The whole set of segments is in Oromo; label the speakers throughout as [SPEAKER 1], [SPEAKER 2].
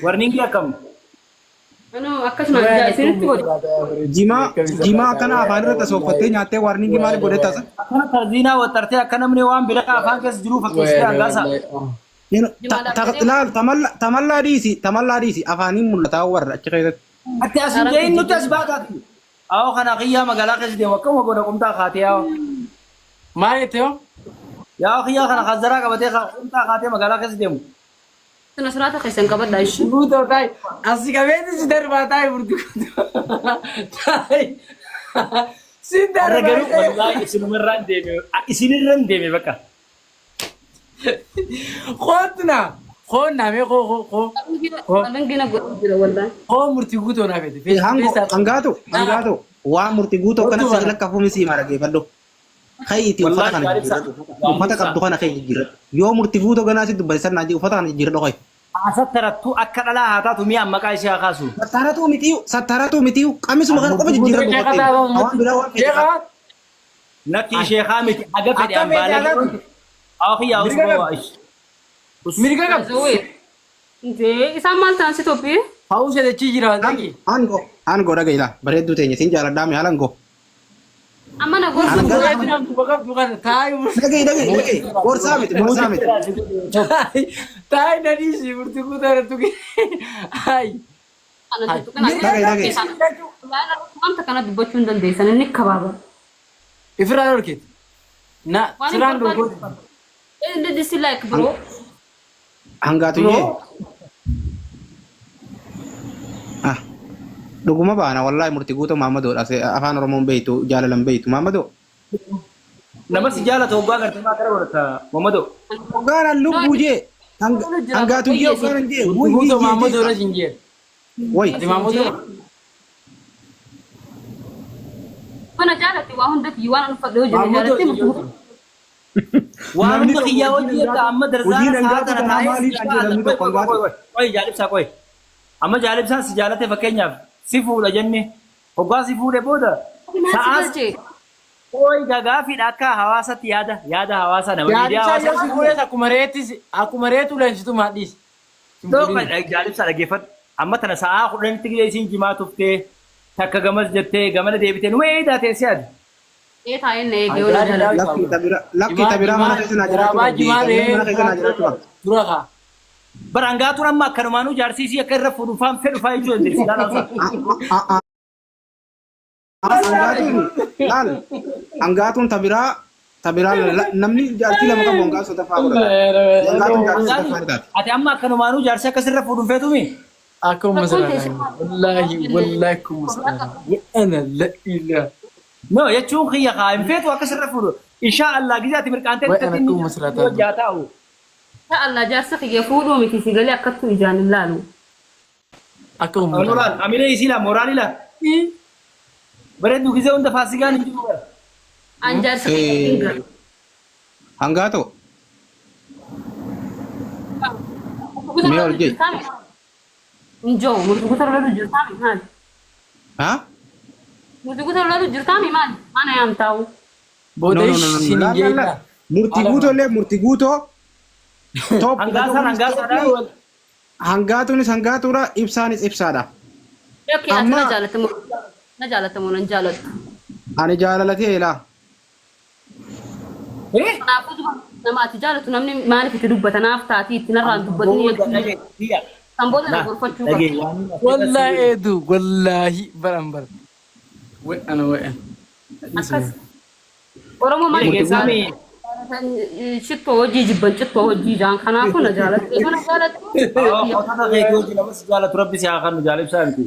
[SPEAKER 1] warningi akkam
[SPEAKER 2] أنا أكشف عن جالسين تقول
[SPEAKER 3] Jimaa kana afaan irratti sooffattee nyaattee warningi maali godhe taasa?
[SPEAKER 1] akkana tarziinaa waxxartee akka namni waan bira afaan keessa jiru fakkeessitee hangaasa
[SPEAKER 3] Laal tamallaa dhiisi afaaniin mul'ataa warra achi keessatti.
[SPEAKER 1] ati asin jee nuti as baataati awo kana kiyyaa magaalaa keessa deemu akkuma goda qumtaa kaatee yaa'u
[SPEAKER 4] Maal jettee?
[SPEAKER 1] yaa'u kiyyaa kana khazzaraa qabatee qumtaa kaatee magaalaa keessa deemu
[SPEAKER 2] أنا سرعة خيسان قبل دايش
[SPEAKER 4] Guutuu taa'e asii qabeenya si darbaa taa'e burtukutu. Taa'e si
[SPEAKER 1] har'a garuu
[SPEAKER 4] darbaa.
[SPEAKER 1] wallaahi isinumarraan deeme isinirran deeme bakka
[SPEAKER 4] Kootu naa. Koon naamee koo.
[SPEAKER 2] أنا جينا قول والله
[SPEAKER 4] Koo murtii guutuu naa fedhe.
[SPEAKER 3] Hangaatu waa murtii guutuu kana si lakkaafuu misi mara geeffadhu. Kayiiti uffata kana jijjiirradhu. Uffata qabdu kana kee jijjiirradhu. Yoo murtii guutuu ganaa si dubbaisan naa uffata kana jijjiirradhu qoy.
[SPEAKER 1] asattaratu akka dhalaa haa taatu mi'a maqaa ishee haa kaasu
[SPEAKER 3] Sattaratu mitiyu qamisuma kana qofa jijjiirradhu. Waan biraa waan fedhe.
[SPEAKER 4] Jeeqaa.
[SPEAKER 1] nakki ishee haa miti haga fedhe
[SPEAKER 4] Akka fedhe
[SPEAKER 1] ambaalee
[SPEAKER 4] haga-
[SPEAKER 1] awo kiyyaa usboo
[SPEAKER 4] Mirga qabdi.
[SPEAKER 2] زوي أنت إسام مال تانسي توبي
[SPEAKER 4] Haa'uu sedachii jira dhaqi.
[SPEAKER 3] Aangoo dhagaila bareedduu teenya siin jaaladhaa mi haalan goo.
[SPEAKER 2] أما أنا قول
[SPEAKER 4] Bakka kana taa'e
[SPEAKER 3] Dhaga'i gorsaa miti.
[SPEAKER 4] taa'e nadhiisi murtii guutuu irratti tuqe.
[SPEAKER 2] أنا تقول أنا أنت كانت بتشون دنديسان إنك كبابا
[SPEAKER 4] Ifirraa dhorkite. Na siraan dhorkoo.
[SPEAKER 2] إيه ده دي لايك برو
[SPEAKER 3] Hangaatu iyyee. Dhuguma baana wallaahi murtii guutuu Maammadoodha. Afaan Oromoon beektu jaalalan beektu Maammadoo.
[SPEAKER 1] nama si jaalata hoggaa gartee maa gara godhata mammadoo
[SPEAKER 3] Hoggaanaan lubbuu jee. Hangaatu iyyee hoggaanan jee.
[SPEAKER 4] Guutuu Maammadoo irra jinjeera.
[SPEAKER 3] Way.
[SPEAKER 4] Ati Maammadoo.
[SPEAKER 2] أنا جالتي وهم ده يوان أنا فدوج أنا جالتي مفهوم
[SPEAKER 1] waan hunda kiyyaa hojii akka amma
[SPEAKER 3] Hojiin
[SPEAKER 1] darzaana
[SPEAKER 3] hangaatu
[SPEAKER 1] saatana
[SPEAKER 3] kanaa
[SPEAKER 1] taa'ee
[SPEAKER 3] maaliif jedhamu tokko hangaatu?
[SPEAKER 1] qoy jaalibsaa qoy amma jaalibsaan si jaalate fakkeenyaaf si fuudha jenne hoggaa si fuudhe booda sa'aas qoy gagaafiidha akka hawaasatti yaada hawaasaa nama miidiyaa
[SPEAKER 4] Yaadisaa yoo si
[SPEAKER 1] hawaasaa
[SPEAKER 4] fuudhes akkuma reetu leensitu maadhiis.
[SPEAKER 1] jaalibsaa dhaggeeffadhu amma tana sa'aa kudhanitti gidee isiin jimaa tuftee takka gamas jettee gamana deebitee nu eedaa teessee adi
[SPEAKER 2] إيه تاين إيه جولا جالتي
[SPEAKER 3] Lakki tabiraa mana keessa naa jiraachuu qabdi. Mana keessa naa jiraachuu qabdi.
[SPEAKER 4] Dura kaa.
[SPEAKER 1] barangaatuun amma akkanumaanuu jaarsiisii akka irra fuudhu faan fedhu faa jechuu dandeessi.
[SPEAKER 3] Hangaatuun tabiraa namni jaartii lama qabu hangaatu sadaffaa godhata. Hangaatuun jaartii sadaffaa godhata.
[SPEAKER 1] Ati amma akkanumaanuu jaarsi akkas irra fuudhu feetumi.
[SPEAKER 4] Akkuma salaadhaan. Wallaahi akkuma salaadhaan. Wa'ana la'ila.
[SPEAKER 1] No jechuun kiyya kaa hin feetu akkas irra fuudhu. Inshaa Allah gizaati mirqaantee
[SPEAKER 4] Way ana akkuma salaataan.
[SPEAKER 1] hojjaa taa'u.
[SPEAKER 2] تا الله جالسة خي يفودو متي سيقالي أكتو إجان اللالو
[SPEAKER 4] Akkuma
[SPEAKER 1] Moraal amina isii la moraali la. Bareedu gizee hunda faasigaan hin jiru.
[SPEAKER 2] أن جالسة خي
[SPEAKER 3] Hangaatu Mio Orji.
[SPEAKER 2] نجو مرتبو ترى لالو جرتامي هاد
[SPEAKER 3] haa?
[SPEAKER 2] مرتبو ترى لالو جرتامي مان أنا يام تاو
[SPEAKER 4] booda shingeedha.
[SPEAKER 3] Murtii guutoo. Top.
[SPEAKER 1] Hangaasaa
[SPEAKER 3] Hangaatuunis hangaatuudha ibsaanis ibsaadha.
[SPEAKER 2] أوكي
[SPEAKER 3] أما-
[SPEAKER 2] أنا جالتمو نجالتمو نجالت
[SPEAKER 3] Ani jaalalatee ilaa.
[SPEAKER 2] أنا أفوز نما تجالت نمني ما أعرف تدوبة أنا أفتاتي تنران دوبتني تنبوذ أنا غرفة شوكا
[SPEAKER 4] Wallaahi eedu wallaahi baran bara. Wa'ana wa'an.
[SPEAKER 2] أكس ورمو ما يجي شتو وجي جبن شتو وجي جان خنا كنا جالت أنا جالت
[SPEAKER 1] jaalatu rabbi si haa kan jaalib saanti.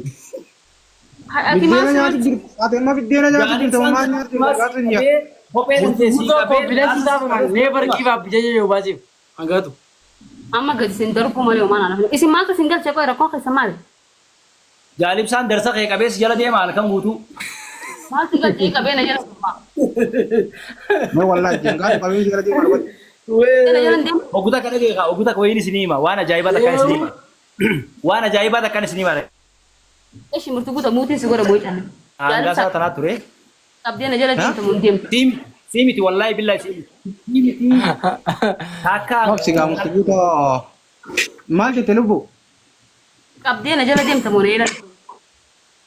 [SPEAKER 2] أكيد ما
[SPEAKER 3] Biddeena nyaatu
[SPEAKER 2] سمعت
[SPEAKER 3] jirti. Ati amma biddeena nyaatu jirti. Maal nyaatu jirti? Hangaatu hin nyaatu.
[SPEAKER 1] Kophee dhufee sii
[SPEAKER 4] Guutuu konfidensi isaa
[SPEAKER 1] qabee.
[SPEAKER 4] baman neebar givaaf jaja yoo baasiif. Hangaatu.
[SPEAKER 2] أما قد سندر بومالي وما أنا اسم ما تسندر شكوى ركون خيس مال
[SPEAKER 1] Jaalibsaan darsa kee qabee si jala deema halkan guutuu.
[SPEAKER 2] ما تقدر تيجي كبينا جالس
[SPEAKER 3] Mee wallaahi hangaatu qabeen jala deemaa dhabatti.
[SPEAKER 2] أنا جالس دم
[SPEAKER 1] Oguta kana geekaa oguta wayini sinii hima waan ajaa'ibaa takkaan isinii hima. Waan ajaa'ibaa takkaan isinii hima.
[SPEAKER 2] إيش مرتبو تموتي سيقول أبوي أنا
[SPEAKER 1] Hangaasaa tanaa ture.
[SPEAKER 2] أبدي أنا جالس دم تمون دم
[SPEAKER 1] Siimiti wallaahi billaahi siimiti. Takka
[SPEAKER 3] Maqsi gaa murtii guutoo. Maal jette lubbu?
[SPEAKER 2] Qabdeen jala deemta moo neela.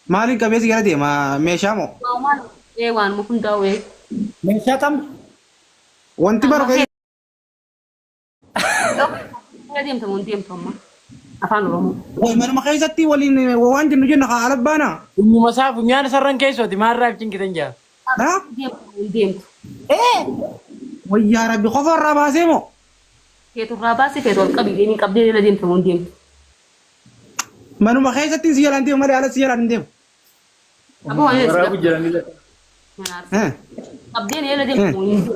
[SPEAKER 3] Maaliin qabeessi gara deema meeshaa moo?
[SPEAKER 2] Waan mu hundaa'e.
[SPEAKER 1] Meeshaa kam?
[SPEAKER 3] Wanti bara kee
[SPEAKER 2] Jala deemta moo deemta amma. Afaan Oromoo.
[SPEAKER 3] way manuma keessatti waliin waan jennu jenna haa ala baana.
[SPEAKER 4] Funyuma isaa funyaan sarran keessooti maarraaf cinqitan jaa.
[SPEAKER 3] Haa?
[SPEAKER 2] Deemtu.
[SPEAKER 3] Wayyaa rabbi qofa irraa baasee moo?
[SPEAKER 2] Keeturraa baasee keetu ol qabii deemii qabdee jala deemta moo deemtu.
[SPEAKER 3] Manuma keessatti si jalaan deemu malee ala si jalaan deemu.
[SPEAKER 2] Aboo waan
[SPEAKER 1] Waraabuu jiranii laata.
[SPEAKER 2] qabdeen jala deemta moo deemtu.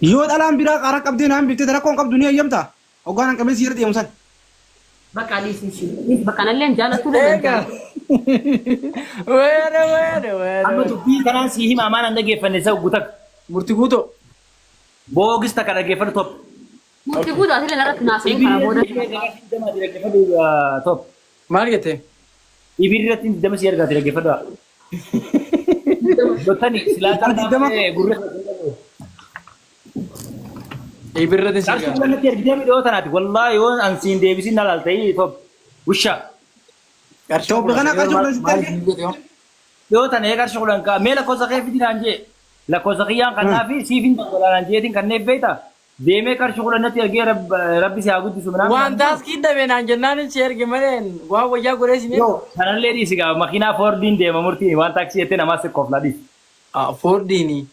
[SPEAKER 3] Yoo dhalaan biraa qaara qabdee naan biftee rakkoon qabdu ni eeyyamta. Hoggaan qabeessi jala deemu san.
[SPEAKER 2] Bakka dhiisii bakka nalleen jaalatu
[SPEAKER 4] Eega. Weere.
[SPEAKER 1] Amma dubbii kanaan si hima amaan an dhageeffanne isa guutak.
[SPEAKER 4] Murtii guutoo.
[SPEAKER 1] Boogis takka dhageeffatu top.
[SPEAKER 2] Murtii guutuu asilee narratti naasuu kana booda.
[SPEAKER 1] Top.
[SPEAKER 4] Maal jettee?
[SPEAKER 1] Ibirri irratti dama si argaate dhageeffatu. Dottani silaa
[SPEAKER 3] Dama.
[SPEAKER 1] gurra.
[SPEAKER 4] Ibirratti si
[SPEAKER 1] Qarshii
[SPEAKER 4] gaa.
[SPEAKER 1] kudhannatti ergitee midhoo tanaati. Wallaahi yoo an siin deebisin na laalta'ii top. Usha.
[SPEAKER 3] Toobbi kana qarshii kudhan sitti argee.
[SPEAKER 1] Yoo tana ee qarshii kudhan kaa mee lakkoofsa kee fidi naan jee. Lakkoofsa kiyyaan kannaa fi siifin tokkodha naan jeetiin kanneen beekta. Deemee qarshii kudhannatti ergee rabbi si haa guddisu midhaan.
[SPEAKER 4] Waan taas kiidhamee naan jennaan si erge malee waan wayyaa godhee si
[SPEAKER 1] Yoo kanallee dhiisi gaa makiinaa foordiin deema murtiin waan taaksii jettee namaa sikkoof ladhiis.
[SPEAKER 4] Foordiini.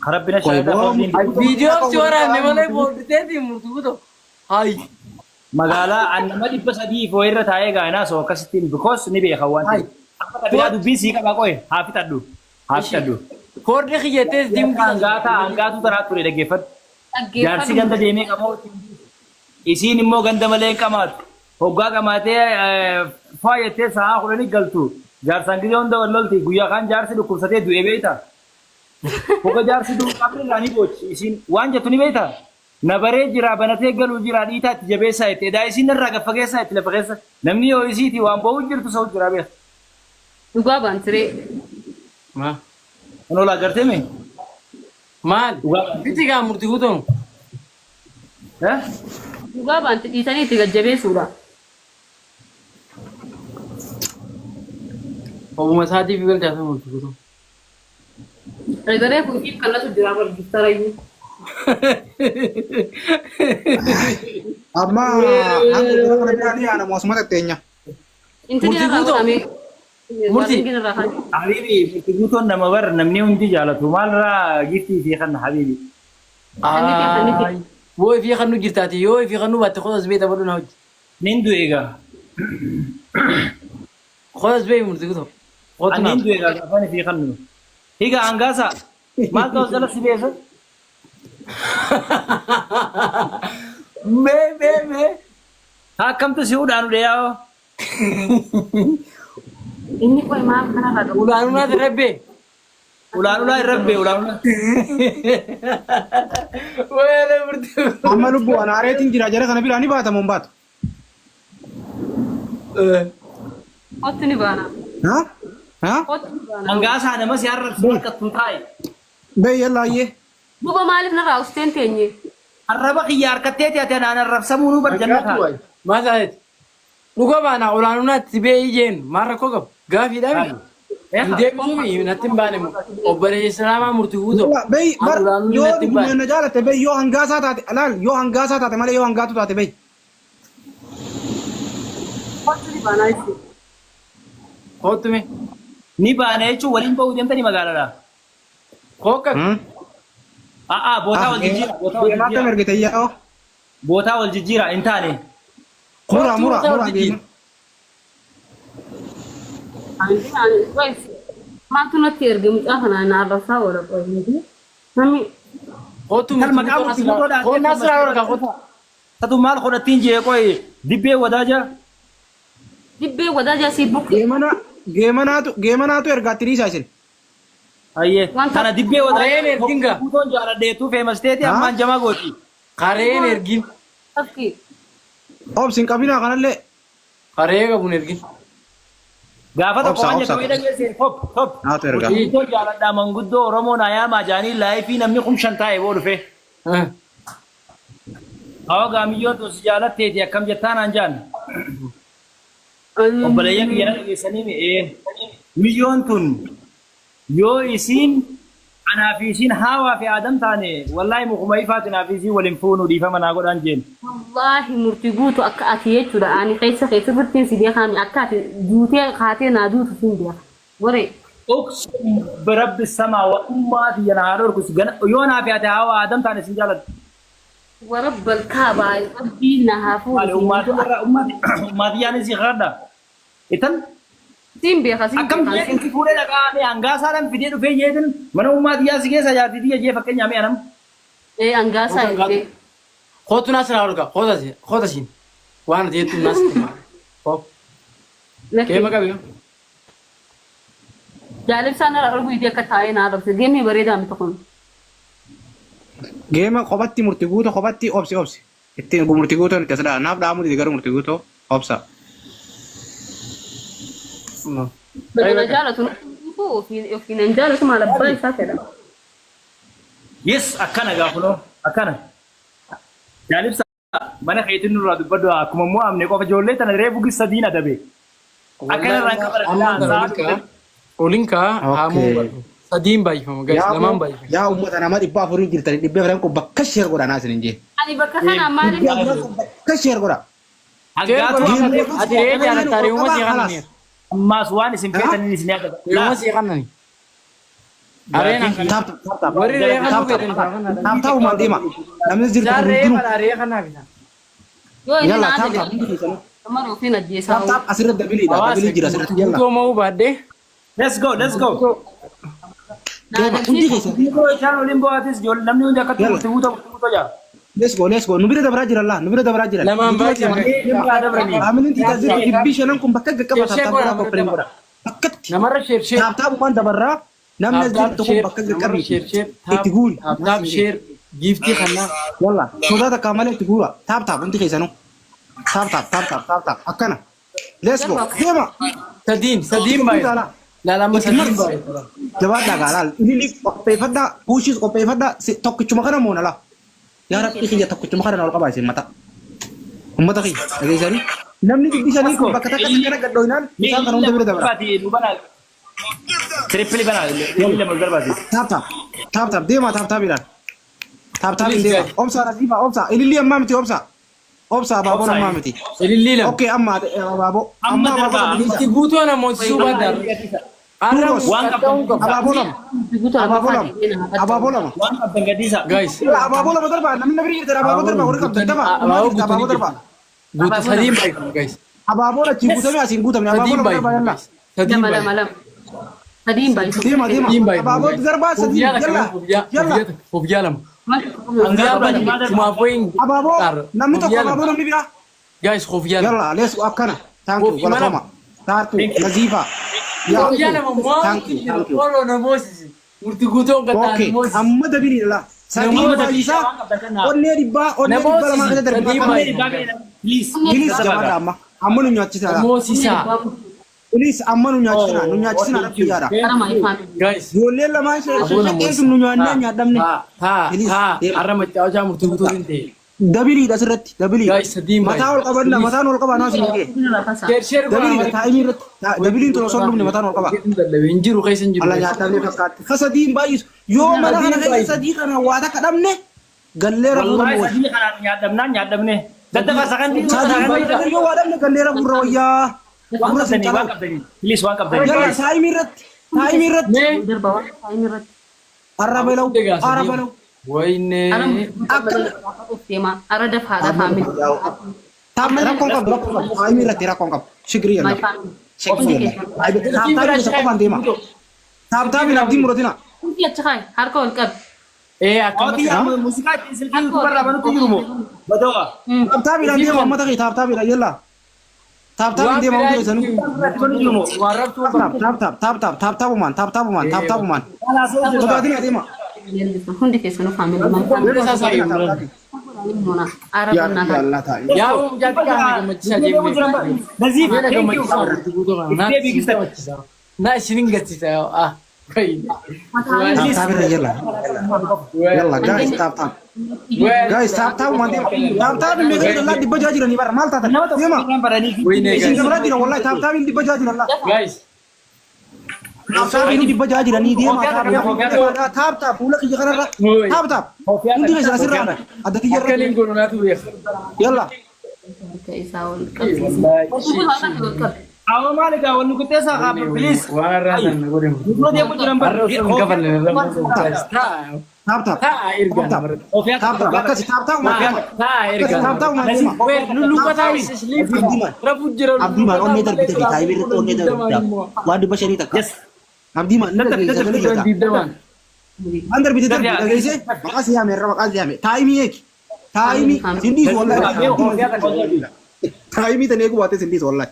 [SPEAKER 1] Karabbina shaayida foordiin.
[SPEAKER 4] Viidiyoo si waraanne malee foorditeetiin murtii guutoo. Hayi.
[SPEAKER 1] Magaalaa annama 300 foo irra taa'ee gaanaa soo akkasittiin bikoos ni beeka waan ta'eef. Akka tabiyaa dubbii sii qaba qo'e haa fixadhu. Haa fixadhu.
[SPEAKER 4] Foordi xiyyeettees diimuu.
[SPEAKER 1] Hangaatu taraa ture dhaggeeffadhu. Jaarsi ganda deemee qamoo isiin immoo ganda malee hin qamaatu. Hoggaa qamaatee faayattee sa'aa kudhanii galtu. Jaarsaan gizee hunda wallolti guyyaa kaan jaarsi dhukkubsatee du'ee beeyta. Hogga jaarsi du'u qabri irraa ni boochi isiin waan jettu ni beeyta. Na baree jira banatee galuu jira dhiitaa itti jabeessaa itti edaa isiin irraa gaffa keessaa itti lafa keessa. Namni yoo isiiti waan ba'uu jirtu sa'u jira beeka.
[SPEAKER 2] dhugaa baantiree.
[SPEAKER 4] Maal?
[SPEAKER 1] Kan olaa gartee mee?
[SPEAKER 4] Maal? Biti gaa murtii guutuun.
[SPEAKER 2] Dhugaa baanti dhiisanii itti gajjabeessuudha.
[SPEAKER 4] Obuma isaatiif galchaasa murtii guutuun.
[SPEAKER 2] Egaree kuufiif kannatu jira barreessara iyyuu.
[SPEAKER 3] Amma hanga jira kana biraan yaana moosuma tetteenya.
[SPEAKER 2] Intalli
[SPEAKER 4] Murtii
[SPEAKER 2] irraa
[SPEAKER 4] guutuu.
[SPEAKER 2] godhamee.
[SPEAKER 4] Murtii.
[SPEAKER 1] Habibi murtii guutuun nama bar namni hundi jaalatu maalirraa giftii fi kan habibi.
[SPEAKER 4] Woo ifii kan nu jirtaati yoo ifii kan nu baatte qotas bee taphatuu na hojii.
[SPEAKER 1] Nin du'e egaa.
[SPEAKER 4] Qotas bee murtii guutuu. Qotu
[SPEAKER 1] Nin
[SPEAKER 4] naaf.
[SPEAKER 1] du'e egaa afaan fi kan nu. Higa angaasa maal ta'us jala si beesa.
[SPEAKER 4] Mee.
[SPEAKER 1] Akkamtu si udhaanu dheeyaa.
[SPEAKER 2] Inni qoy maal kanarraa qabu.
[SPEAKER 4] Ulaanuu naati rabbee.
[SPEAKER 1] Ulaanulaa irra bee ulaanulaa.
[SPEAKER 4] Weeree murtii guutuu.
[SPEAKER 3] Amma lubbuu ana areetiin jira jara kana biraan ni baatamu hin baatu.
[SPEAKER 2] Kottu ni baana.
[SPEAKER 3] Ha?
[SPEAKER 2] Kottu ni baana.
[SPEAKER 1] Angaasaa nama si arrabsu harkattuu taa'e.
[SPEAKER 3] Bee yallaayyee.
[SPEAKER 2] Duuba maaliif narraa usteen teenye?
[SPEAKER 1] Arraba kiyya harkatteeti ati anaan arrabsamuu nu barjannata.
[SPEAKER 4] Maal ta'eeti? Dhuga baana ulaanuu naatti bee ijeen maal rakkoo qabu? Gaafiidhaa miti. Deebisuu fi natti hin baane obboleessa namaa murtii guutuu.
[SPEAKER 3] Bee bar
[SPEAKER 4] Ulaanuu
[SPEAKER 3] yoo
[SPEAKER 4] natti hin baane.
[SPEAKER 3] dubbina jaalatte bee yoo hangaasaa taate alaal yoo hangaasaa taate malee yoo hangaatu taate bee.
[SPEAKER 2] Kottu ni baana jechuudha.
[SPEAKER 4] Kootume.
[SPEAKER 1] Ni baana jechuun waliin ba'uu deemtanii magaalaadhaa.
[SPEAKER 4] Kooka.
[SPEAKER 1] Bootaa wal jijjiira.
[SPEAKER 3] Deemaa akka mergite yaa.
[SPEAKER 1] Bootaa wal jijjiira hin taane.
[SPEAKER 3] Mura deema.
[SPEAKER 2] Maaltu natti erge mucaa kanaa na arrabsaa oola qoy. Namni
[SPEAKER 4] Kootu
[SPEAKER 1] Kan maqaa murtii guutuudhaan.
[SPEAKER 4] Koon asirraa warra kootu.
[SPEAKER 1] Tatu maal godhattiin jee qoy dibbee wadaaja.
[SPEAKER 2] dibbee wadaajaa siif buqqe.
[SPEAKER 3] Geemanaatu ergaatti dhiisaa isin.
[SPEAKER 1] Ayyee. Kana dibbee
[SPEAKER 4] Kareen
[SPEAKER 1] wadaaja.
[SPEAKER 4] erginga.
[SPEAKER 1] Guutoon jaaladheetu feemasteeti ammaan jamaa gooti.
[SPEAKER 4] Kareen ergin.
[SPEAKER 2] Tafki.
[SPEAKER 3] Obsin qabinaa kanallee.
[SPEAKER 4] Karee qabuun ergin.
[SPEAKER 1] Gaafa tokko
[SPEAKER 3] Obsa,
[SPEAKER 1] waan
[SPEAKER 3] obsa.
[SPEAKER 1] jedhamee dhageessee top.
[SPEAKER 3] Naatu ergaa.
[SPEAKER 1] Guutoon jaaladhaa manguddoo Oromoo Naayaa Majaanii laayifii namni kumshan taa'e boo dhufe. Hawa gaamiyyoon tos jaalatteeti akkam jettaan aan jaan. obboleeyyan biyya dhageessanii mi'ee biyyoon tun yoo isiin anaa fi isiin haawaa fi aadam taane wallaahi mukuma ifaati naa fi isiin waliin fuunu dhiifama naa godhaan jeen.
[SPEAKER 2] Wallaahi murtii guutu akka ati jechuudha. Ani keessa birtiin si beekami akka ati duutee kaatee naa duutu siin beeka. Waree.
[SPEAKER 1] أقسم برب السماء وأمتي يا نهار أركس يونا في هذا هوا آدم تاني سنجالد
[SPEAKER 2] ورب الكعبة ربي نهافو
[SPEAKER 1] أمتي يعني زغرنا إتن
[SPEAKER 2] سين بيخا سين
[SPEAKER 1] أكم
[SPEAKER 2] بيخا
[SPEAKER 1] جيل كفورة لقى أنا أنغاسا لم فيديو في يدن من أمتي يا سجى سجى دي جي فكني أمي أنا
[SPEAKER 2] إيه أنغاسا إيه
[SPEAKER 4] خود ناس راورك خود أسين وانا ديت الناس كيف ما كبير
[SPEAKER 2] جالب سانا أرجو يدي كتاي نارب سجيمي بريدا متكون
[SPEAKER 3] Geema kophaatti murtii guutuu kophaatti obsi. Ittiin murtii guutuu itti asirraa naaf dhaamu itti gara murtii guutuu obsa.
[SPEAKER 2] بدنا جالة في نجالة ما لبى ساكنة
[SPEAKER 1] يس أكنا قافلو أكنا جالب سا mana khaytin nurra dubbadu akkuma mu amne qofa ijoollee tana reefu gissa diina dabe akkana ranka bara
[SPEAKER 4] olinka hamu sadiin baay'ifama guys lamaan baay'ifama
[SPEAKER 3] yaa ummata nama dhibba afurii jirtani dhibba afuran ko bakka sheer godha naas ninje
[SPEAKER 2] ani bakka kana maali
[SPEAKER 3] bakka sheer godha
[SPEAKER 4] ati reebi ala tare uma si kanani
[SPEAKER 1] ammas waan isin feetanii isin yaada
[SPEAKER 4] uma si kanani arena
[SPEAKER 3] tap
[SPEAKER 4] wari reekan
[SPEAKER 3] tap uma dima namni jirtu
[SPEAKER 4] reekan reekan bisa
[SPEAKER 2] yo ini
[SPEAKER 3] yalla
[SPEAKER 2] nada
[SPEAKER 3] tap
[SPEAKER 2] kamar ofina jesa
[SPEAKER 3] tap asirra dabili jira asirra yalla
[SPEAKER 4] ko mau badde
[SPEAKER 1] let's go
[SPEAKER 2] nada
[SPEAKER 3] undi keessa
[SPEAKER 1] ko chano limbo atis jol namni unda katu mutu ja
[SPEAKER 3] let's go nubira dabra jira Allah nubira dabra jira
[SPEAKER 4] lamaan baay'ifama
[SPEAKER 3] amin inti tazir ibbi shanan kun bakka gakaba tap ko prem godha bakkatti
[SPEAKER 4] namarra sheer
[SPEAKER 3] tap man dabarra namni jirtu kun bakka gakabi itti guuri
[SPEAKER 4] tap sheer gifti khanna
[SPEAKER 3] yalla sodata kamale itti guura tap undi keessa no tap akkana let's go dema
[SPEAKER 4] sadin baay'ifama la lama sadin baay'ifama
[SPEAKER 3] jawaadha gaalal inni qopheeffadha puushis qopheeffadha tokkichuma kana moona la yaa rabbi kiyya tokkichuma kana ol qabaa isin mata ummata kiyya dhageessanii namni dubbisanii kun bakka takka kana gadhooyinaan isaan kan hunda bira dabra
[SPEAKER 1] triple bana ile mo darbati
[SPEAKER 3] tap deema tap ilan tap deema obsa razifa obsa ililli amma miti obsa baabon amma miti
[SPEAKER 4] ililli lam
[SPEAKER 3] okay amma baabo
[SPEAKER 4] murti guutuu na moosisuu badar
[SPEAKER 3] Ababolam.
[SPEAKER 1] waan qabdan gadisa
[SPEAKER 4] guys
[SPEAKER 3] Ababolam darba namni nabiri jirta ababolam darba warra qabdan daba ababolam darba
[SPEAKER 4] guutuu sadin baay'ifama guys
[SPEAKER 3] ababolam cingutame asin gutamne
[SPEAKER 4] sadin
[SPEAKER 3] ababolam darba yalla
[SPEAKER 4] baay'ifama sadin
[SPEAKER 2] malam malam sadin baik
[SPEAKER 3] deema ababolam darba sadin yalla
[SPEAKER 4] Fobyalam.
[SPEAKER 1] cuma
[SPEAKER 4] poin.
[SPEAKER 3] ababo namni tokko ababolam ni bira
[SPEAKER 4] Guys, Fobyalam.
[SPEAKER 3] yalla let's go akkana thank you wala kama tartu nazifa
[SPEAKER 4] Fobyalam mo. Follow na Moses. Murti guto kata
[SPEAKER 3] okay
[SPEAKER 4] Moses.
[SPEAKER 3] amma dabiri la sadin baisa onne dibba lama kada darba
[SPEAKER 1] please
[SPEAKER 3] please jawada amma nu nyachisa
[SPEAKER 4] Moses.
[SPEAKER 3] please amma nu nyachisa rabbi yara
[SPEAKER 2] cara mai fami
[SPEAKER 4] Guys.
[SPEAKER 3] Ijoolleen lamaan sheekeetu nu nyaadhamne.
[SPEAKER 4] Arra machaa murti guto dinte.
[SPEAKER 3] Dabiliidha asirratti dabilii.
[SPEAKER 4] Guys, sadii
[SPEAKER 3] Mataa ol qabanna mataan ol qabaa naas hin gee.
[SPEAKER 4] Share
[SPEAKER 3] Dabiliidha taa'imii irratti dabiliin tun osoo hin dhumne mataan ol qabaa.
[SPEAKER 4] Injiru keessa injiru.
[SPEAKER 3] Alla nyaadhamne fakkaatti. Ka sadiin baay'isu yoo mana kana keessa sadii kana waa takka dhabne galleera fuura
[SPEAKER 1] wallahi
[SPEAKER 3] wayya.
[SPEAKER 1] sadii kana nyaadamne daddafa sakandi
[SPEAKER 3] Sadii baay'isa yoo waa dhabne galleera fuura wayyaa.
[SPEAKER 1] waan qabdani please waan qabdani
[SPEAKER 3] Yalla taa'imii irratti.
[SPEAKER 2] berbawa ini rat
[SPEAKER 3] Arra belau.
[SPEAKER 4] Wayne.
[SPEAKER 2] tema ara dafa fami
[SPEAKER 3] Taa'imii rakkoon qabdu. Taa'imii irratti rakkoon qabdu. Shigrii
[SPEAKER 2] mai
[SPEAKER 3] yalla.
[SPEAKER 2] fami
[SPEAKER 3] Taa'imii isa qofaan deema. Taa'imii abdii muratina.
[SPEAKER 2] kunti achai har ko kab
[SPEAKER 1] Oti amma musikaa silkii kubarraa banutti jiru moo badoa
[SPEAKER 3] Taa'imii deema uummata kee taa'imii yalla. Taa'imii deema hundi keessanuu.
[SPEAKER 1] banutti jiru moo
[SPEAKER 4] Warabtu.
[SPEAKER 3] Taa'imii. Sodaatina deema.
[SPEAKER 2] hundi ke sanu fami mai fami mona ara
[SPEAKER 3] Ya
[SPEAKER 2] nata
[SPEAKER 3] Allah taala.
[SPEAKER 4] Ya jadi kan macam
[SPEAKER 1] Nazif
[SPEAKER 4] Yana ga
[SPEAKER 1] thank
[SPEAKER 4] mai
[SPEAKER 1] you
[SPEAKER 4] sa murti guto kan. Na sinin gati sa
[SPEAKER 3] Taap irra yalla. Yalla guys taap taap. Guys taap taap mandi. Taap taap me gadi Allah dibba jajira ni bar mal taata. Yema. Isin gamra dina wallahi taap taap dibba jajira Allah.
[SPEAKER 4] Guys.
[SPEAKER 3] Taap taap ini dibba jajira ni dia ma taap taap pula ki jagara. Taap taap. Undi ke sirra. Ada ki jagara.
[SPEAKER 4] Kalian gununatu ya.
[SPEAKER 3] Yalla.
[SPEAKER 1] Awa malika wanu kutesa kapa please.
[SPEAKER 4] Waranan gurin.
[SPEAKER 1] Dulu dia pun jangan
[SPEAKER 4] Kapan
[SPEAKER 3] Taap taap.
[SPEAKER 4] Irgan.
[SPEAKER 3] Taap taap. Bakka si taap taap ma.
[SPEAKER 4] Irgan.
[SPEAKER 3] Taap taap ma.
[SPEAKER 4] Wait, lulu ka tayo sa sleep. Rabu jero.
[SPEAKER 3] Abdi man on nedar bita bita ibir to nedar bita. Wadi bashari tak.
[SPEAKER 1] Yes.
[SPEAKER 3] Abdi man nedar bita bita.
[SPEAKER 4] Bibdaman.
[SPEAKER 3] Andar bita bita guys. Makasih ya merah makasih ya. Time ek. Time sindi wallahi. Time tane ko bate sindi wallahi.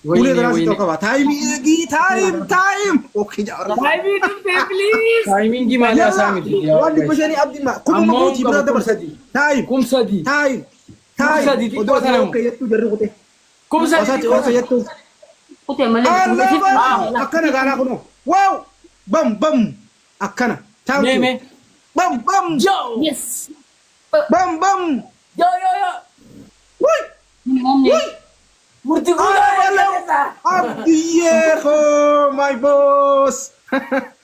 [SPEAKER 3] Ule dara si to ka time egi time. Okay ja.
[SPEAKER 4] Timing gimana Sami?
[SPEAKER 3] Wadi bashari abdi man. Kum mo ji brother bersadi. Time.
[SPEAKER 4] Kum sadi.
[SPEAKER 3] Time.
[SPEAKER 4] Sadi di
[SPEAKER 3] Odo
[SPEAKER 4] sana.
[SPEAKER 3] okay yettu jarru kote.
[SPEAKER 4] Kum sadi.
[SPEAKER 3] Osa yettu.
[SPEAKER 2] Putih malah
[SPEAKER 3] Akkana gana kuno. Wow. Bam bam. Akkana. Thank you.
[SPEAKER 4] Me.
[SPEAKER 3] Bam bam.
[SPEAKER 4] Yo.
[SPEAKER 2] yes.
[SPEAKER 3] Bam bam.
[SPEAKER 4] Yo.
[SPEAKER 3] Woi.
[SPEAKER 2] Momnya.
[SPEAKER 4] Murti gula.
[SPEAKER 3] Abdiyeho, my boss.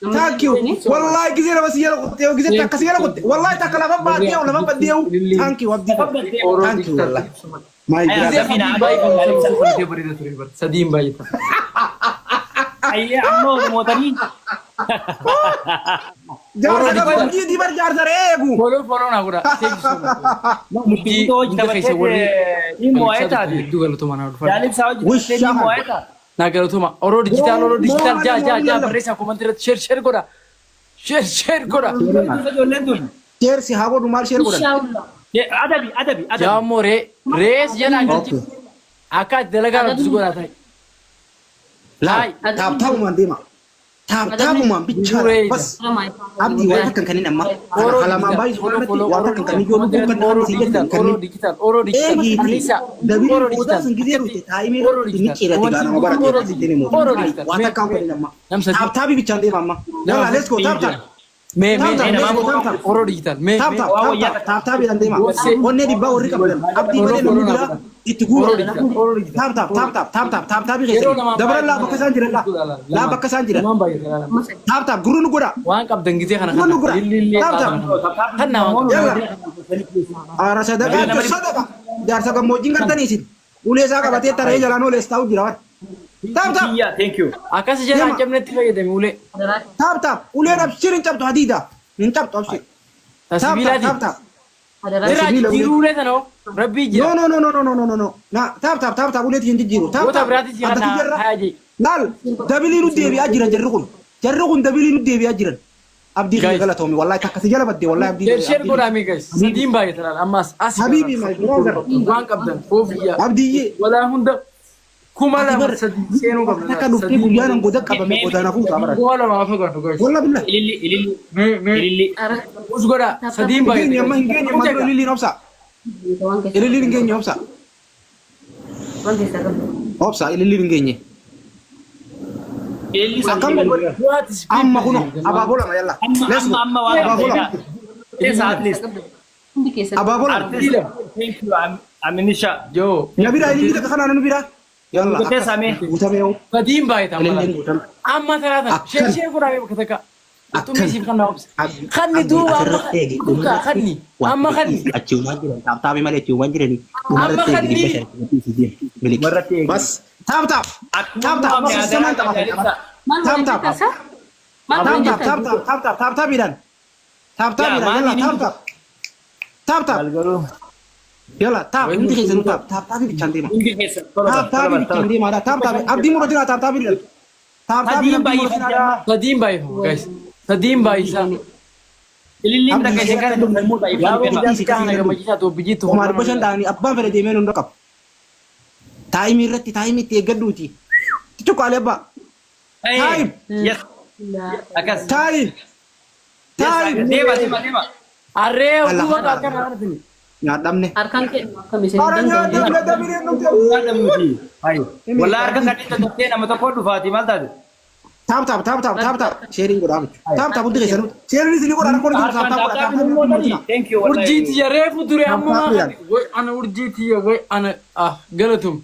[SPEAKER 3] Thank you. Wallahi gize na basi yalo kote, gize ta kasi yalo kote. Wallahi ta kala baba dia, wala baba dia. Thank you Abdi. Thank you wallahi. My God.
[SPEAKER 4] Sadim bayi.
[SPEAKER 1] Ayah ammo mau tadi.
[SPEAKER 3] Jar sa bagi di bar jar sa regu.
[SPEAKER 4] Follow na gura. Thank you so much.
[SPEAKER 1] Mungkin itu kita berarti ini mau eta di.
[SPEAKER 4] Dugal to mana.
[SPEAKER 1] Jalib sahaj ini mau eta.
[SPEAKER 4] Nagar to ma. Oro digital ja baresa komentar share gora. Share gora.
[SPEAKER 3] Share si hago dumal share kodan.
[SPEAKER 2] Insyaallah.
[SPEAKER 1] Adabi.
[SPEAKER 4] Jammo res jana ganti. Aka delaga gora thai.
[SPEAKER 3] Lai, tap mandima. Tap man bicara. Bas. Abdi wata kan kanin amma. Halama bai wata kan kanin yo ko kan
[SPEAKER 4] Oro
[SPEAKER 3] si
[SPEAKER 4] digital. Oro digital. Anisa.
[SPEAKER 3] Dabi ko da sun gide ru ta imi ro ni kira diga na mabara ke dine mo. Wata kan kanin amma. Tap bicara de mamma. Yalla let's go tap.
[SPEAKER 4] Me oro digital. Me
[SPEAKER 3] tap yan de ma. Onne di ba ori ka badan. Abdi bade no mudira itugura. Tap ke dabara la bakasan jira la bakasan jira. Tap guru nu gura.
[SPEAKER 4] Wan kap dengite kana
[SPEAKER 3] Tap.
[SPEAKER 4] Hanna
[SPEAKER 3] Yalla. Ara sadaka sadaka. Jar saga mojing kartani sin. Ule saga bate tare jalan ule stau jira. Tap.
[SPEAKER 1] Iya, thank you.
[SPEAKER 4] akas jana jamne tilaye de mule.
[SPEAKER 3] Tap. Ule rap shirin tap to hadida. Nin tap to shi.
[SPEAKER 4] Tasbila di.
[SPEAKER 3] Tap.
[SPEAKER 4] Era jirule tano. Rabbi jira.
[SPEAKER 3] No. Na tap ule tin jiru. Tap.
[SPEAKER 4] Wota berarti sih kana haji.
[SPEAKER 3] Nal dabili nu debi ajiran jarrukun dabili nu debi ajiran. Abdi gala tomi wallahi takasi jala badde wallahi abdi.
[SPEAKER 4] Share gora mi guys. Sadim bayi taran amas as.
[SPEAKER 3] Habibi my brother.
[SPEAKER 4] Wan kapdan. Fofiya.
[SPEAKER 3] Abdi
[SPEAKER 4] wala hunda kumala sadim senu kapdan.
[SPEAKER 3] Taka dufti guyana ngoda kabame godana ku kabara.
[SPEAKER 4] Wala ma fa gado guys.
[SPEAKER 3] Wallahi billah.
[SPEAKER 1] Ilili.
[SPEAKER 4] Us gora sadim bayi.
[SPEAKER 3] Ngenya mandro lili nopsa. Lili ngenya opsa. Opsa lili ngenya.
[SPEAKER 1] Ilili
[SPEAKER 3] Akam
[SPEAKER 4] What is
[SPEAKER 3] amma kuno ababola ma yalla. Let's go.
[SPEAKER 1] amma wala. Yes, at least.
[SPEAKER 2] Hindi kesa.
[SPEAKER 3] Ababola.
[SPEAKER 1] Artist. Thank you. Aminisha.
[SPEAKER 4] yo
[SPEAKER 3] Nabira lili ka kana nanu bira. Yalla.
[SPEAKER 1] Gute same.
[SPEAKER 3] Utame yo.
[SPEAKER 4] sadim bayi tamala.
[SPEAKER 3] Lili utame.
[SPEAKER 4] amma tarata share gora mi kataka. Tumi sif kana ops. Khanni du amma khanni. Amma khanni.
[SPEAKER 3] Acuma jiran tap male acuma jiran ni.
[SPEAKER 4] Amma khanni.
[SPEAKER 3] Marate. Bas. Tap. Bas saman tap. Tap bidan. Tap yalla tap. Yalla tap inti kesan tap bicandi ma.
[SPEAKER 1] Ingi kesa.
[SPEAKER 3] Tap bicandi ma da tap abdi muro dina tap bidan. Tap
[SPEAKER 1] Sadim bayi.
[SPEAKER 4] Sadim bayi guys. Sadim bayi sa.
[SPEAKER 1] Ilili nda kese kana dum mu bayi.
[SPEAKER 4] Yawo bidan kana ga majisa to bijitu.
[SPEAKER 3] Umar bashan dani abban fere de menun dokap. Time te gadduti. Tuko aleba. Time.
[SPEAKER 1] Yes. Akas.
[SPEAKER 3] Time.
[SPEAKER 1] Deba.
[SPEAKER 4] Arre uwa ka kana artini.
[SPEAKER 3] Ngadam ne.
[SPEAKER 2] Arkan ke kami sini
[SPEAKER 3] Orangnya dia udah dabiri nung
[SPEAKER 1] Ada muji. Ayo. Wala arkan kadi to te na mata podu Fatima tadi.
[SPEAKER 3] taap sheerii godhaa taap hundi keessanuu sheerii isinii godhaa rakkoon jiru taap
[SPEAKER 1] Thank you.
[SPEAKER 4] urjiiti ya reefu ture ammoo way ana urjiiti ya way ana galatum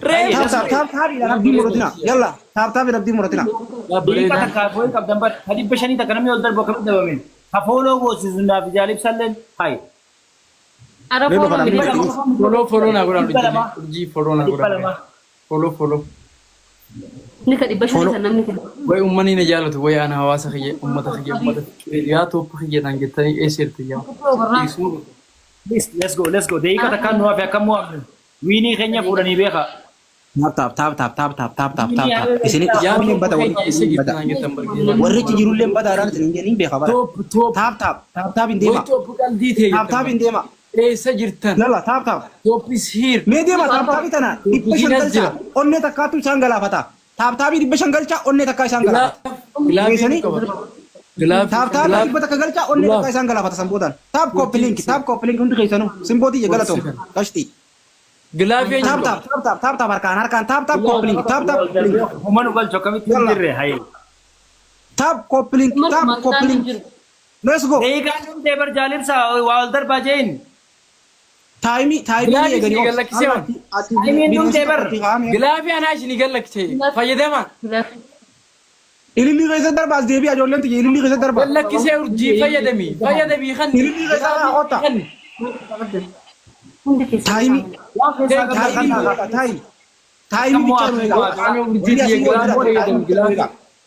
[SPEAKER 3] taap rabbii muratina yalla taap rabbii muratina
[SPEAKER 1] Deeqa takka foon qabdan bar hadi bashanii takka namni ol darbu akkamitti dabamin. Ha fooloo goosisu naaf jaalibsalleen hai.
[SPEAKER 2] Ara
[SPEAKER 4] follow na godha urjii follow na godha follow
[SPEAKER 2] ni ka dibba shani kan namni kan.
[SPEAKER 4] way ummani na jaalatu way ana hawaasa khiyya ummata yaa toop khiyya tan gettani eesirti yaa
[SPEAKER 1] Let's go. Deeqa takka nu hafe akkam mo'amne. Wiinii keenya fuudhanii beeka.
[SPEAKER 3] taap isinii waliin bada warrichi jirullee badaadhaan isin jedhanii beeka bara taap hin deema taap hin deema
[SPEAKER 4] eessa jirtan
[SPEAKER 3] lala taap
[SPEAKER 4] top is here
[SPEAKER 3] mee deema taap tana dhibba shan galcha onnee takkaatu isaan galaafata taap dhibba shan galcha onnee takkaa isaan galaafata taap dhibba takka galcha onnee takkaa isaan galaafata sanbootaan taap koppilink hundi keessanuu simbootii galatoom kashtii
[SPEAKER 4] Gilaafii
[SPEAKER 3] taap harkaan taap koppilink
[SPEAKER 1] Humna nu galchu akkamitti hin jirre hai.
[SPEAKER 3] taap koppilink let's go
[SPEAKER 1] Deeqa nu deebar jaalibsa waa ol darbaa jeen.
[SPEAKER 3] taayimii
[SPEAKER 4] gilaafii anaa isin gallaksee fayyadama
[SPEAKER 3] ililii keessa darbaa as deebi'a ijoolleen tiyya ililii keessa darbaa
[SPEAKER 4] gallaksee urjii fayyadamii kan
[SPEAKER 3] ililii keessa haqoota taayimii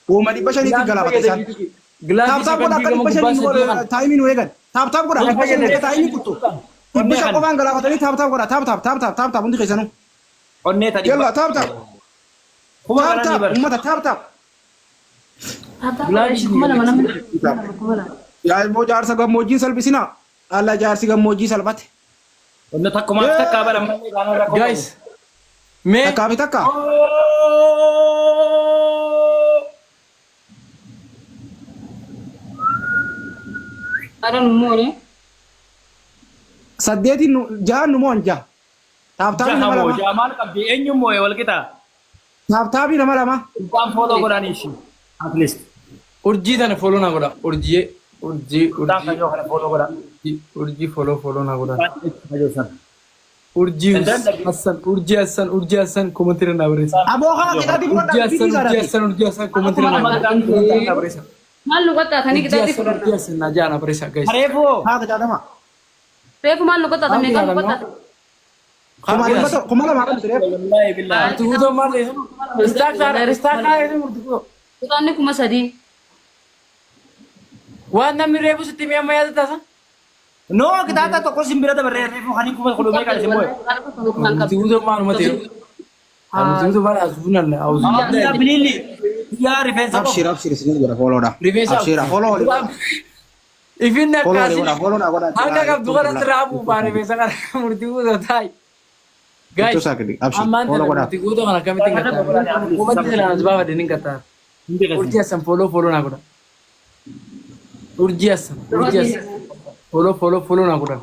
[SPEAKER 3] Uma dhibba shaniitti galaafata isaan. Taap godha akka dhibba shanii taayimiin weegan. Taap godha dhibba shanii taayimii kuttu. Dhibba shan qofaan galaafatanii taap godha taap hundi keessanuu.
[SPEAKER 1] Onnee tadi.
[SPEAKER 3] Yalla taap ummata taap. Yaa immoo jaarsa gammoojjiin salphisinaa. Alla jaarsi gammoojjii salphate.
[SPEAKER 1] Onnee takkumaaf takkaa bara malee gaanoo rakkoo.
[SPEAKER 4] guys mee
[SPEAKER 3] takka.
[SPEAKER 2] Aran moone.
[SPEAKER 3] Saddeetiin jahan nu moon jaha. Taaptaabii nama lama.
[SPEAKER 1] Jaamaan qabdi eenyuun moo'ee wal qixa.
[SPEAKER 3] Taaptaabii nama lama.
[SPEAKER 1] Waan fooloo godhanii ishii. At least.
[SPEAKER 4] urjii tana follow na godha urjii
[SPEAKER 1] Taan kayyoo kana fooloo godha.
[SPEAKER 4] urjii follow na godha
[SPEAKER 1] Kayyoo san.
[SPEAKER 4] urjii Hassan komentira na barreessa
[SPEAKER 3] Aboo haa qixaatti
[SPEAKER 4] urjii Hassan komentira na barreessa
[SPEAKER 2] Maal nu qottaatanii qixaatti fudhata.
[SPEAKER 4] urjii Hassan na jaana barreessa guys
[SPEAKER 1] Hareefoo.
[SPEAKER 3] haa qixaadama.
[SPEAKER 2] Reefu maal nu qottaatan meeqa nu qottaatan.
[SPEAKER 3] Kuma lama kan ture.
[SPEAKER 1] Wallahi billahi.
[SPEAKER 4] tuuto malle istaakara murtuko
[SPEAKER 2] Qixaanni 3,000.
[SPEAKER 4] waan namni reefu sitti mi'a mayyaata taasa
[SPEAKER 1] No, kita tokko simbira dabaree reefuu hani kuma kudumee kan isin moo'e.
[SPEAKER 4] tuuto maaluma ta'e tuuto maal asuunan
[SPEAKER 1] Yaa bililli. Yaa rifeensa qofa.
[SPEAKER 3] Abshir isin godha fooloodha.
[SPEAKER 4] Rifeensa
[SPEAKER 3] Fooloo
[SPEAKER 4] ifin akkaasi
[SPEAKER 3] fooloodha godha.
[SPEAKER 4] hanga qabdu kanatti raafuu baane beesa kana murtii guutuu taai guys ammaan tana murtii guutuu kana akkamitti hin qaxxaaru uummatni sana as baafadhe ni qaxxaaru urjii Hassan follow na godha urjii Hassan follow na godha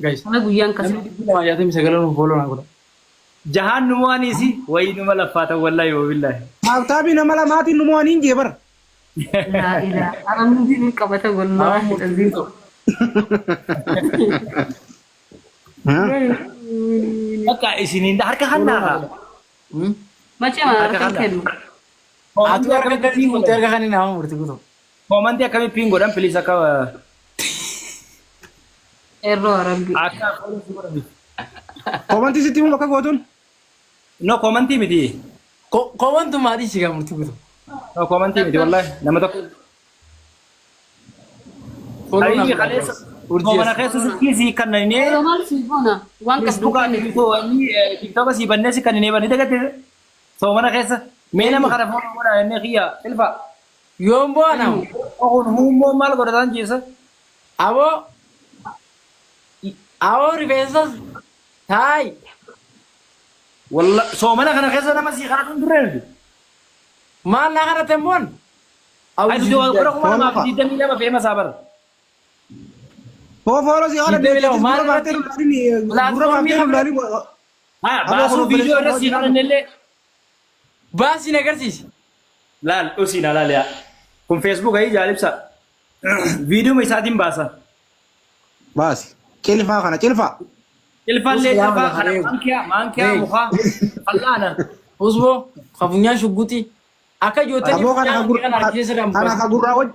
[SPEAKER 4] guys
[SPEAKER 2] Kana guyyaan kasi.
[SPEAKER 4] nama yaatamii sagalan follow na godha
[SPEAKER 1] Jahaan nu mo'aniisi wayii numa laffaatan wallahi yoo billahi.
[SPEAKER 3] Taaptaabii nama lamaatiin nu mo'aniin jeebar.
[SPEAKER 2] Laa ilaa. Aran nuti qabata wallahi.
[SPEAKER 1] Bakka isiniin harka hannaa.
[SPEAKER 2] Macee maal kan kennu.
[SPEAKER 4] atu akkamitti murtii harka kan nama murtii guutuu
[SPEAKER 1] Komantii akkamitti godhan filiis akka
[SPEAKER 2] Erroo arabbi.
[SPEAKER 1] akka
[SPEAKER 3] Komantii sitti himu bakka gootuun.
[SPEAKER 1] no komantii miti.
[SPEAKER 4] kowantu maadii shigaa murtii guutuu
[SPEAKER 1] No komantii miti wallahi nama tokko.
[SPEAKER 4] follow na
[SPEAKER 1] Ayyi
[SPEAKER 4] godha
[SPEAKER 1] kaleessa.
[SPEAKER 4] urjii
[SPEAKER 1] Komana keessa sikkii kanneen
[SPEAKER 2] Yeroo maal si goona waan qabdu
[SPEAKER 1] Facebookaa
[SPEAKER 2] kan
[SPEAKER 1] fi TikToka si bannee si kanneen bannee dagatte. Soomana keessa mee nama kana foon godha inni kiyya ilfa.
[SPEAKER 4] yoon bo'anamu
[SPEAKER 1] Kun hummoo maal godhatan jeessa.
[SPEAKER 4] aboo rifeensas taai
[SPEAKER 1] Walla soomana kana keessa nama si kana tun duree.
[SPEAKER 4] maal na kana temboon
[SPEAKER 1] Ay tu wal kura kuma ma fi dami lama fe masa bar.
[SPEAKER 3] Fooloo si haala
[SPEAKER 4] Deebilee maal
[SPEAKER 3] baatee lulaanii.
[SPEAKER 1] Ha baasu video irra si kana nelle.
[SPEAKER 4] baasiin agarsiisi
[SPEAKER 1] laal dhosiina laal yaa kun feesbuuk ayii jaalibsa viidiyoo isaatiin baasa
[SPEAKER 3] baasi cilfaa kana cilfaa
[SPEAKER 1] ilfaallee ilfaa kana maankiyaa mukaa fallaana
[SPEAKER 4] Usbo, kafunya shuguti. Aka jota ni
[SPEAKER 3] kana ka gurraa waj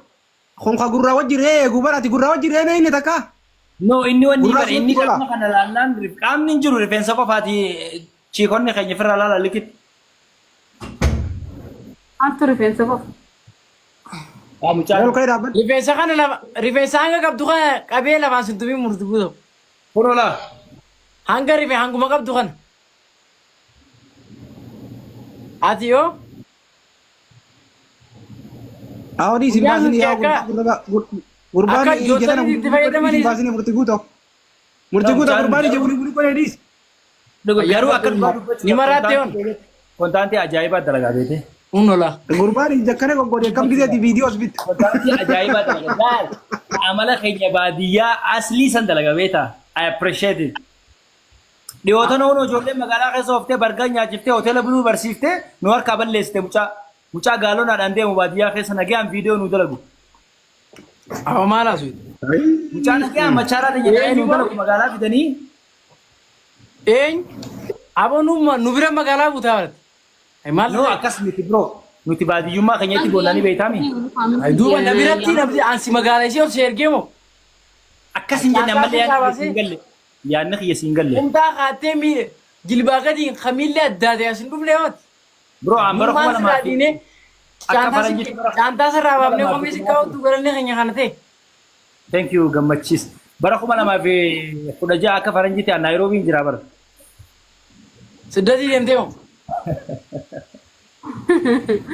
[SPEAKER 3] kun ka gurraa wajjiree gubarati gurraa wajjiree mee inni takka
[SPEAKER 1] no inni wanni bara inni kana laallaan qaamni jiru rifeensa qofaati chiikonni keenya firra laala likit
[SPEAKER 2] Antu rifeensa qofa.
[SPEAKER 1] mucaan
[SPEAKER 3] ol kay dhaabban
[SPEAKER 4] Rifeensa kana lama rifeensa hanga qabdu kana qabee lafaan sintumii murtu guutu.
[SPEAKER 1] kunola
[SPEAKER 4] Hanga rifeensa hanguma qabdu kana. Ati yoo
[SPEAKER 3] awdi simbasini yaa gurbaan
[SPEAKER 4] akka jootanii itti fayyadamanii
[SPEAKER 3] simbasini murti guuto gurbaan je buli ko edis
[SPEAKER 1] garuu akka
[SPEAKER 4] ni maraate yoon.
[SPEAKER 1] kontaantii ajaa'ibaa dalagaa beete
[SPEAKER 4] Unola.
[SPEAKER 3] gurbaan jakkane goggode kam gizeeti videos bit
[SPEAKER 1] kontaantii ajaa'ibaa dalagaa amala keenya baadiyyaa aslii san dalagaa beeta I appreciate it dhiyootan hono ijoollee magaalaa keessa ooftee bargaa nyaachiftee hoteela buluu barsiiftee nu harkaa balleessite mucaa gaalonaadhaan deemu baadiyyaa keessa nagaan viidiyoo nu dalagu.
[SPEAKER 4] Awa maala suuti.
[SPEAKER 1] Mucaa nagaan machaaraa ta'e nu dalagu magaalaa fidanii.
[SPEAKER 4] Eenyu? Abo nu bira magaalaa butaa barate. Maal
[SPEAKER 1] No akkas miti bro nuti baadiyyummaa keenyatti boonanii beeytaami.
[SPEAKER 4] duuba na biratti namni ansi magaalaa ishee ol si ergee moo?
[SPEAKER 1] Akkas hin jenne ammallee yaadni kiyya siin galle. Yaadni kiyya siin galle.
[SPEAKER 4] Humtaa kaatee miidhe jilbaa gadi kamiillee addaa ta'e asin dhufne hooti.
[SPEAKER 1] Bro ambara kuma lamaa fi
[SPEAKER 4] Caantaa sarraa baafnee koomee si kaawwattu garannee keenya kana ta'e.
[SPEAKER 1] thank you gammachiis. Bara kuma lamaa fi 16 akka faranjiitti Naayiroobiin jira bara.
[SPEAKER 4] Siddatii deemtee moo?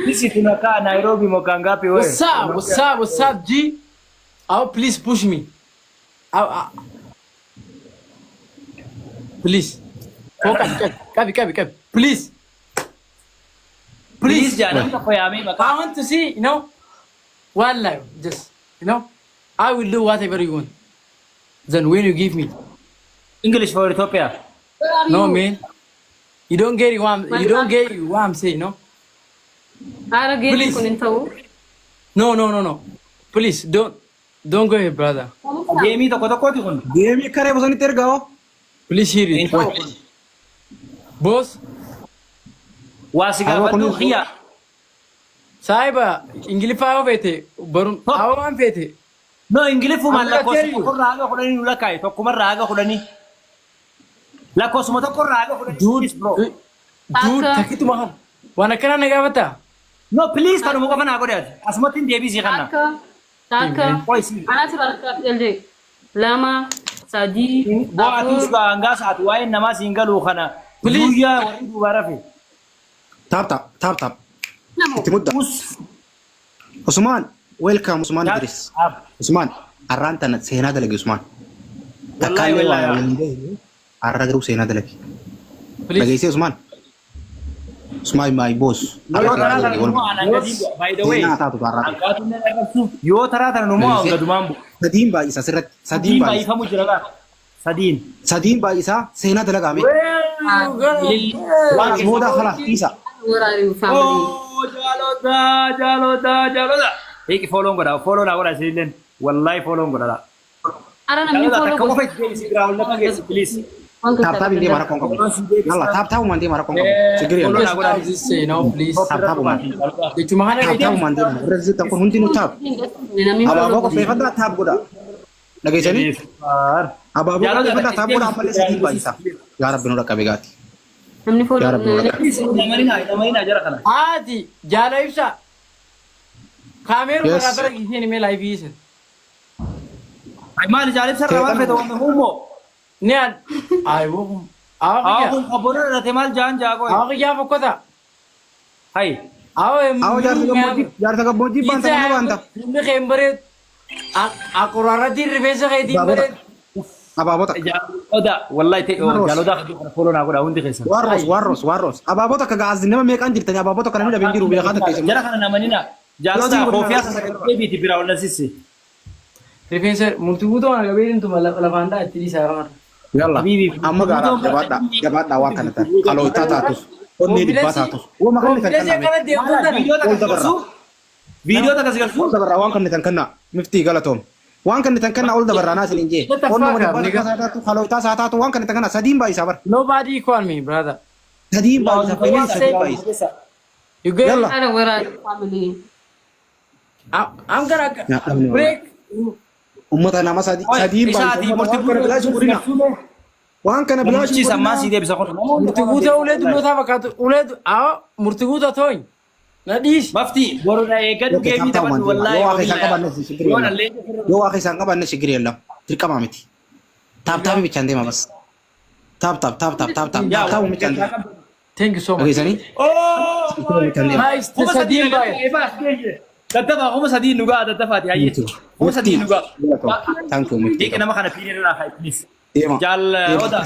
[SPEAKER 1] Sisi tunakaa Nairobi mwaka ngapi wewe?
[SPEAKER 4] What's up, G? Oh, please push me. Please. Focus, kabi. Please.
[SPEAKER 1] Please jana kwa yami maka.
[SPEAKER 4] I want to see, one life. Just, I will do whatever you want. Then when you give me.
[SPEAKER 1] English for Ethiopia.
[SPEAKER 4] No, man. You don't get it. You don't get what I'm saying, no?
[SPEAKER 2] Ara geeti
[SPEAKER 4] Please.
[SPEAKER 2] kun hin ta'u.
[SPEAKER 4] No. Please, don't go ahead, brother.
[SPEAKER 1] Game tokko ti kun.
[SPEAKER 3] deemi kare bosonitti ergao
[SPEAKER 4] Please hear it. Boss,
[SPEAKER 1] Wasi gaafadhu khiya.
[SPEAKER 4] saiba, Ingilifaa fete, barun, awaan fete.
[SPEAKER 1] No Ingilifu man
[SPEAKER 4] Amma
[SPEAKER 1] lakkoofsa
[SPEAKER 4] tell you.
[SPEAKER 1] tokko raaga kudhanii nu lakkaa'e tokkuma raaga kudhanii. Lakkoofsuma tokko raaga kudhanii.
[SPEAKER 4] Dude,
[SPEAKER 1] Please, bro.
[SPEAKER 4] dude, takituma kan. Waan akkana na gaafata.
[SPEAKER 1] No please tanuma qofa naa godhaati. Asumatti hin deebisii kanna.
[SPEAKER 2] Takka.
[SPEAKER 1] Qoy si.
[SPEAKER 2] Anatu harkaa jalde. Lama, sadii,
[SPEAKER 1] Bo'aatu
[SPEAKER 2] afur.
[SPEAKER 1] sugaa hangaas ati waa'ee namaa siin galuu kana.
[SPEAKER 4] Please.
[SPEAKER 1] Guyyaa warri duubaa rafe.
[SPEAKER 3] tap
[SPEAKER 2] Namu.
[SPEAKER 3] itti mudda Usman welcome Usman Idris Usman arraan tana seenaa dalage Usman takkaalee waa waliin gahe arra garuu seenaa dalage
[SPEAKER 4] Please.
[SPEAKER 3] dhageessee Usman my boss
[SPEAKER 1] Yoo taraa tana numoo aanan gadi by the way.
[SPEAKER 3] seenaa taatu arraa
[SPEAKER 1] Hangaatu inni argabsu yoo taraa tana numoo gadumaan bu'u.
[SPEAKER 3] sadiin baay'isa sirratti
[SPEAKER 1] Sadiin baay'ifamu jira gaa. Sadiin
[SPEAKER 3] baay'isaa seenaa dalagaame waan booda kalaaftiisa
[SPEAKER 2] Where are you family?
[SPEAKER 1] Oh, jalota. Hiki follow na godha isilleen. Wallahi follow godha.
[SPEAKER 2] Ara namni
[SPEAKER 1] Jalota
[SPEAKER 2] follow
[SPEAKER 1] takka qofa itti deebisi biraa ol lafa geessi please.
[SPEAKER 3] taap indee mara koon qabu yalla taap mandee mara koon qabu sigiri
[SPEAKER 1] follow na godha.
[SPEAKER 4] This say no, please.
[SPEAKER 3] taap
[SPEAKER 4] Jechuma kana
[SPEAKER 3] taap mandee irratti tan kun hundi nu taap
[SPEAKER 2] Namni
[SPEAKER 3] abaaboo qopheeffadhaa taap godha dhageessanii abaaboo qopheeffadhaa taap godha ammallee sadiin baay'isa yaa rabbi nu dhaqqabe gaati
[SPEAKER 2] Namni
[SPEAKER 3] yaa
[SPEAKER 2] follow.
[SPEAKER 3] rabbi nu dhaqqabe
[SPEAKER 1] Namarina jara kana.
[SPEAKER 4] Ati jaala ibsa. Kaameeru
[SPEAKER 3] Yes.
[SPEAKER 4] baraabara giseen imee laayivii isa.
[SPEAKER 1] Ay maali jaalibsa irraa waan fete waan huumoo.
[SPEAKER 4] Ni ad. Ayiwo. Awa
[SPEAKER 1] Haa
[SPEAKER 4] kiyya.
[SPEAKER 1] kun qabboona irratti maal jaan jaagoo.
[SPEAKER 4] Awa kiyyaa fokkota.
[SPEAKER 1] Hay.
[SPEAKER 4] Awa
[SPEAKER 3] jaarsa gammoojjii baanta mana baanta
[SPEAKER 4] Humni keen bareed. Akuraarratti rifeensa keetiin bareed.
[SPEAKER 3] abaabota
[SPEAKER 1] Oda wallahi ta'e jaalota follow na godha hundi keessa.
[SPEAKER 3] warros abaabota akka gaazii nama meeqaan jirtanii abaabota kana nu dhabeen jiru beekaa takkeessa
[SPEAKER 1] Jara kana namanina. Jaalota koofiyaa sassaabee biiti biraa ol sisse.
[SPEAKER 4] Rifeensa murtii guutuu waan qabeetiin tuma lafaan ta'a itti dhiisaa ramar.
[SPEAKER 3] yalla
[SPEAKER 1] Habibi.
[SPEAKER 3] amma gaara jabaadhaa waan kana ta'a qalootaa taatus onni dibbataatu wama kan kan
[SPEAKER 4] Konfidensi akkana deemtota.
[SPEAKER 1] Viidiyoo takka si galchuu.
[SPEAKER 3] ol dabarraa waan kan kan kanna miftii galatoom waan kan kan kanna ol dabarraa naa sin injee
[SPEAKER 4] What the
[SPEAKER 3] onni
[SPEAKER 4] fuck,
[SPEAKER 3] wadi
[SPEAKER 4] nigga?
[SPEAKER 3] bata saataatu halootaa saataatu waan kan kanna sadiin baay'isaa bar
[SPEAKER 4] Nobody equal me, brother.
[SPEAKER 3] sadiin baay'isaa fayyaa sadiin baay'isaa
[SPEAKER 4] You get
[SPEAKER 3] Yalla.
[SPEAKER 4] it?
[SPEAKER 2] Ada where are you, family?
[SPEAKER 4] I'm gonna
[SPEAKER 3] Ya, amni
[SPEAKER 4] break.
[SPEAKER 3] ummata nama sadiin
[SPEAKER 1] Isaatii murtii
[SPEAKER 3] baay'isaa waan kana bilaashi
[SPEAKER 1] Murtii sammaa si deebisa kun.
[SPEAKER 4] Murti guutaa ulee dullootaa fakkaatu. Ulee murti guutaa tooyin. Na dhiis.
[SPEAKER 1] Mafti boru na eeggatu geemii taphatu wallaahi.
[SPEAKER 3] yoo waa keessaan qabanne sigiri yalla dirqamaa miti taap taapi bichaan deema bas taap taap taap taap taap taap taapu bichaan deema
[SPEAKER 4] Thank you so much.
[SPEAKER 3] dhageessanii
[SPEAKER 4] Nice.
[SPEAKER 1] Kuma sadii
[SPEAKER 4] Sadii baay'ee.
[SPEAKER 1] daddafa kuma sadii nugaa daddafaati hayyee. Kuma sadii nugaa.
[SPEAKER 3] thank you miftii
[SPEAKER 1] Deeqa nama kana fiidee irraa haa please.
[SPEAKER 3] deema
[SPEAKER 1] Jaal oda.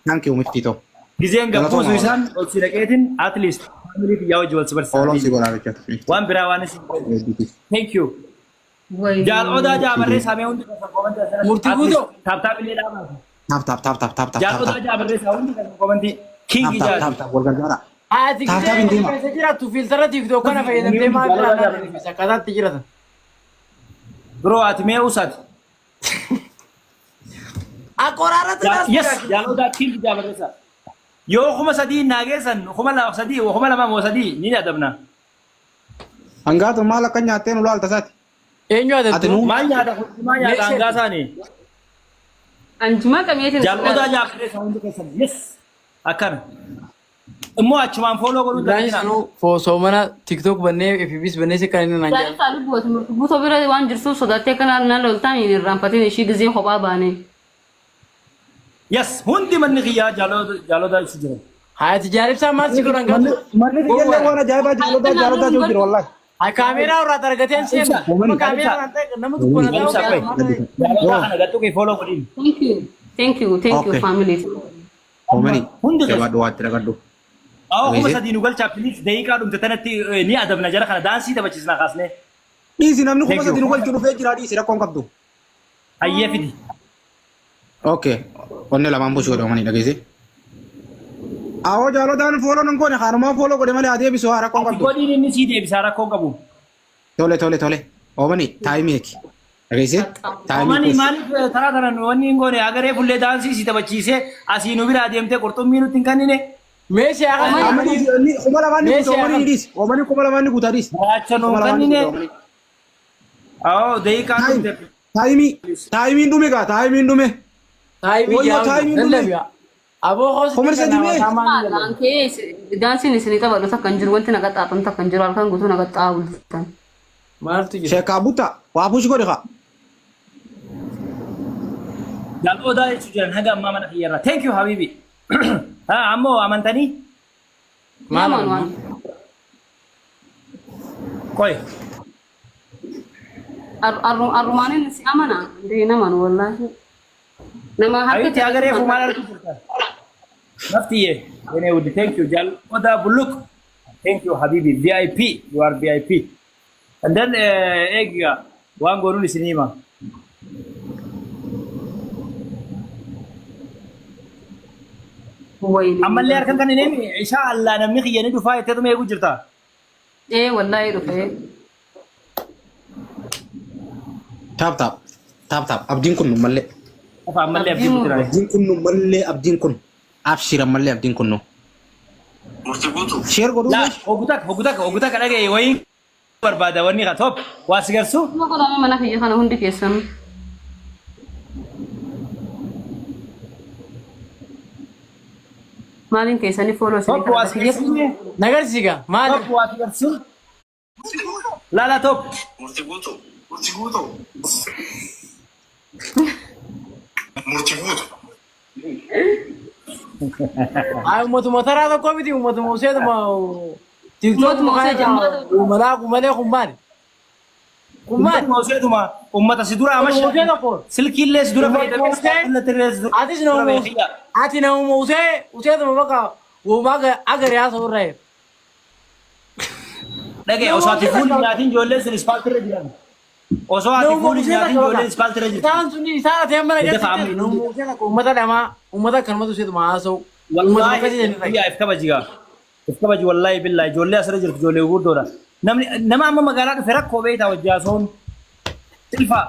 [SPEAKER 3] thank you miftii too
[SPEAKER 1] Gizeen gammuusu isaan ol si dhaqeetin at least family biyyaa wajji wal si
[SPEAKER 3] oolon si
[SPEAKER 1] barsiisa.
[SPEAKER 3] godhaa jechuudha
[SPEAKER 1] Waan biraa waan isin thank you.
[SPEAKER 2] Wait.
[SPEAKER 1] Jaal odaa jaabarree saamee hundi kan komantii asirratti.
[SPEAKER 4] Murtii guutuu.
[SPEAKER 1] Taap taap illee dhaabaatu.
[SPEAKER 3] taap taap taap taap taap taap
[SPEAKER 1] Jaal odaa jaabarree saa hundi kan komantii kingi
[SPEAKER 3] taap
[SPEAKER 1] jaal.
[SPEAKER 3] taap taap wal gargaara
[SPEAKER 4] Ati
[SPEAKER 3] Taap taap hin deema.
[SPEAKER 4] keessa jiraattu filtara TikTok kana fayyadamtee maal biraa akkataatti jiratan.
[SPEAKER 1] Bro ati mee usaati.
[SPEAKER 4] Akoraarratti
[SPEAKER 1] Yes, jaal odaa kingi jaabarree saa. Yoo kuma sadii naageessan kuma lama sadii kuma lama moo sadii ni adabna.
[SPEAKER 3] hangaatu maal akka nyaatteen ulaalta isaati
[SPEAKER 4] Eenyu
[SPEAKER 3] Ati
[SPEAKER 4] adattu?
[SPEAKER 3] nuu-
[SPEAKER 1] Maal nyaata maal nyaata hangaa isaanii.
[SPEAKER 2] Anjuma kamiitiin
[SPEAKER 1] Jaal odaa jaabarree saa hundi keessan yes akkana. Immoo achumaan fooloo godhuu
[SPEAKER 4] Daanis
[SPEAKER 1] dandeenya.
[SPEAKER 4] anuu foosoo mana TikTok bannee FBs bannee si kan inni naan
[SPEAKER 2] Jaalli saaluu bu'atu guutuu bira waan jirtuuf sodaatee kana nan loltaan hin irraanfatiin ishii gizee kophaa baane.
[SPEAKER 1] Yes, hundi manni kiyyaa jaalotaa isu jira.
[SPEAKER 4] Haati jaalibsaa maal si godhan gaatu?
[SPEAKER 3] manni kiyyallee waan ajaa'ibaa jaalotaa jiru jira wallaahi
[SPEAKER 4] Haa kaameeraa irraa argateen seena. Nama kaameeraa irraa ta'e nama tokko na
[SPEAKER 1] Gamsa
[SPEAKER 4] ta'u.
[SPEAKER 1] kwe. Jaalotaa kana gattuu kee fooloo godhin.
[SPEAKER 2] Thank you. Thank you. Thank you,
[SPEAKER 3] Okay.
[SPEAKER 2] family.
[SPEAKER 3] hoomanii
[SPEAKER 1] Hundi
[SPEAKER 3] jabaadhu waatti dhagadhu
[SPEAKER 1] Awwa kuma
[SPEAKER 3] Amazing.
[SPEAKER 1] sadii nu galchaa please daqiiqaa dhumte tanatti ni adabna jara kana daansii taphachiisnaa kaasnee.
[SPEAKER 3] dhiisi namni kuma
[SPEAKER 1] Thank you.
[SPEAKER 3] sadii nu galchu dhufee jira dhiisi rakkoon qabdu
[SPEAKER 1] Hayyee fidi.
[SPEAKER 3] okay onne lamaan bushii godhe hoomanii dhageesse awoo jaalotaan fooloo nan goone haanumaa fooloo godhe malee adeebisu haa rakkoon qabdu
[SPEAKER 1] Godhiin inni sii deebisaa rakkoon qabu.
[SPEAKER 3] tole tole tole hoomanii taayimii eeki dhageesse
[SPEAKER 1] Mani
[SPEAKER 3] taayimii
[SPEAKER 1] maaliif taraa taran wanni hin goone agaree fullee daansii si taphachiisee asii nu biraa deemtee qurxummii nutti hin kennine.
[SPEAKER 4] Meeshaa akka
[SPEAKER 3] kuma lamaan ni guuta hoomanii ni dhiisi hoomanii kuma lamaan ni guuta dhiisi
[SPEAKER 1] Raacha nu kennine. Awwa daqiiqaa dhumte.
[SPEAKER 3] taayimiin dhume gaa taayimiin dhume
[SPEAKER 4] taayimii
[SPEAKER 3] Wayyo,
[SPEAKER 4] yaa'u
[SPEAKER 3] taayimii
[SPEAKER 4] lallabi'a. Aboo hoos
[SPEAKER 3] Homar sadii mee?
[SPEAKER 2] Maalaan kee daansiin isinii taphadhu takka hin jiru wanti naga xaafan takka hin jiru halkan guutuu naga xaawultan.
[SPEAKER 4] Maaltu jira?
[SPEAKER 3] sheekaa butta waa bushi godhe kaa
[SPEAKER 1] Jaalotaa jechuun jiran haga ammaa mana kiyyarraa. Thank you habibi. Ammoo amantanii?
[SPEAKER 4] Maal
[SPEAKER 2] Namaan
[SPEAKER 4] amma?
[SPEAKER 2] waan.
[SPEAKER 1] Qoy.
[SPEAKER 2] Arrumaanin si amana dee naman wallaahi. Nama
[SPEAKER 1] Abitti agaree fuumaan argu jirta. Naftiye. Ene wudi thank you Jaalotaa Buluk. Thank you habibi VIP. You are VIP. And then eega waan goonuun isinii hima.
[SPEAKER 2] wayne.
[SPEAKER 1] Ammallee harkan kan hin himi insha Allah namni kiyyanii dhufaa jetteetuma eeguu jirta.
[SPEAKER 2] Wallaahi dhufee.
[SPEAKER 3] taap taap taap taap abdiin kun nu mallee
[SPEAKER 1] Afa ammallee abdii guddaa.
[SPEAKER 3] abdiin kun nu mallee abdiin kun abshira mallee abdiin kun nu sheer godhuu
[SPEAKER 1] Laa hogutak dhagaye wayiin barbaada wanni ka top waa si garsu.
[SPEAKER 2] Kuma godhame mana kiyya kana hundi keessan. Maaliin keessanii fooloo
[SPEAKER 1] Top waa si garsu.
[SPEAKER 4] Nagarsiiga maali?
[SPEAKER 1] Top waa si garsu. Lala top.
[SPEAKER 4] Ay uummatuma taraa tokko miti uummatuma useetuma TikTok
[SPEAKER 2] Uummatuma usee jammaa.
[SPEAKER 4] uummataa kun malee kun maali? Kun maali?
[SPEAKER 1] Uummatuma uummata si dura
[SPEAKER 4] Uummatuma usee
[SPEAKER 1] amasha.
[SPEAKER 4] tokko.
[SPEAKER 1] Silkiillee si dura
[SPEAKER 4] Uummatuma
[SPEAKER 1] fayyadamee
[SPEAKER 4] usee. Atis nama ati nama useetuma bakka uumaa agaree haasa'u irraa eegu.
[SPEAKER 1] Dhagaye osoo ati fuulli nyaatiin ijoolleen sin ispaaltirra jiran. Osoo ati fuulli nyaatiin ijoolleen ispaaltirra jiran.
[SPEAKER 4] Isaan sun isaan ati amma
[SPEAKER 1] Dafa
[SPEAKER 4] nagarsiise
[SPEAKER 1] amma
[SPEAKER 4] uummata lamaa uummata akkanumatu useetuma haasa'u. Uummata akkasii
[SPEAKER 1] Wallaahi
[SPEAKER 4] jenni
[SPEAKER 1] biyyaaf kabajigaa. iskaba ji wallahi billahi ijoollee asirra jirtu ijoollee gurguddoodha nama amma magaalaa dhufe rakkoo beektaa wajjaasoon silfa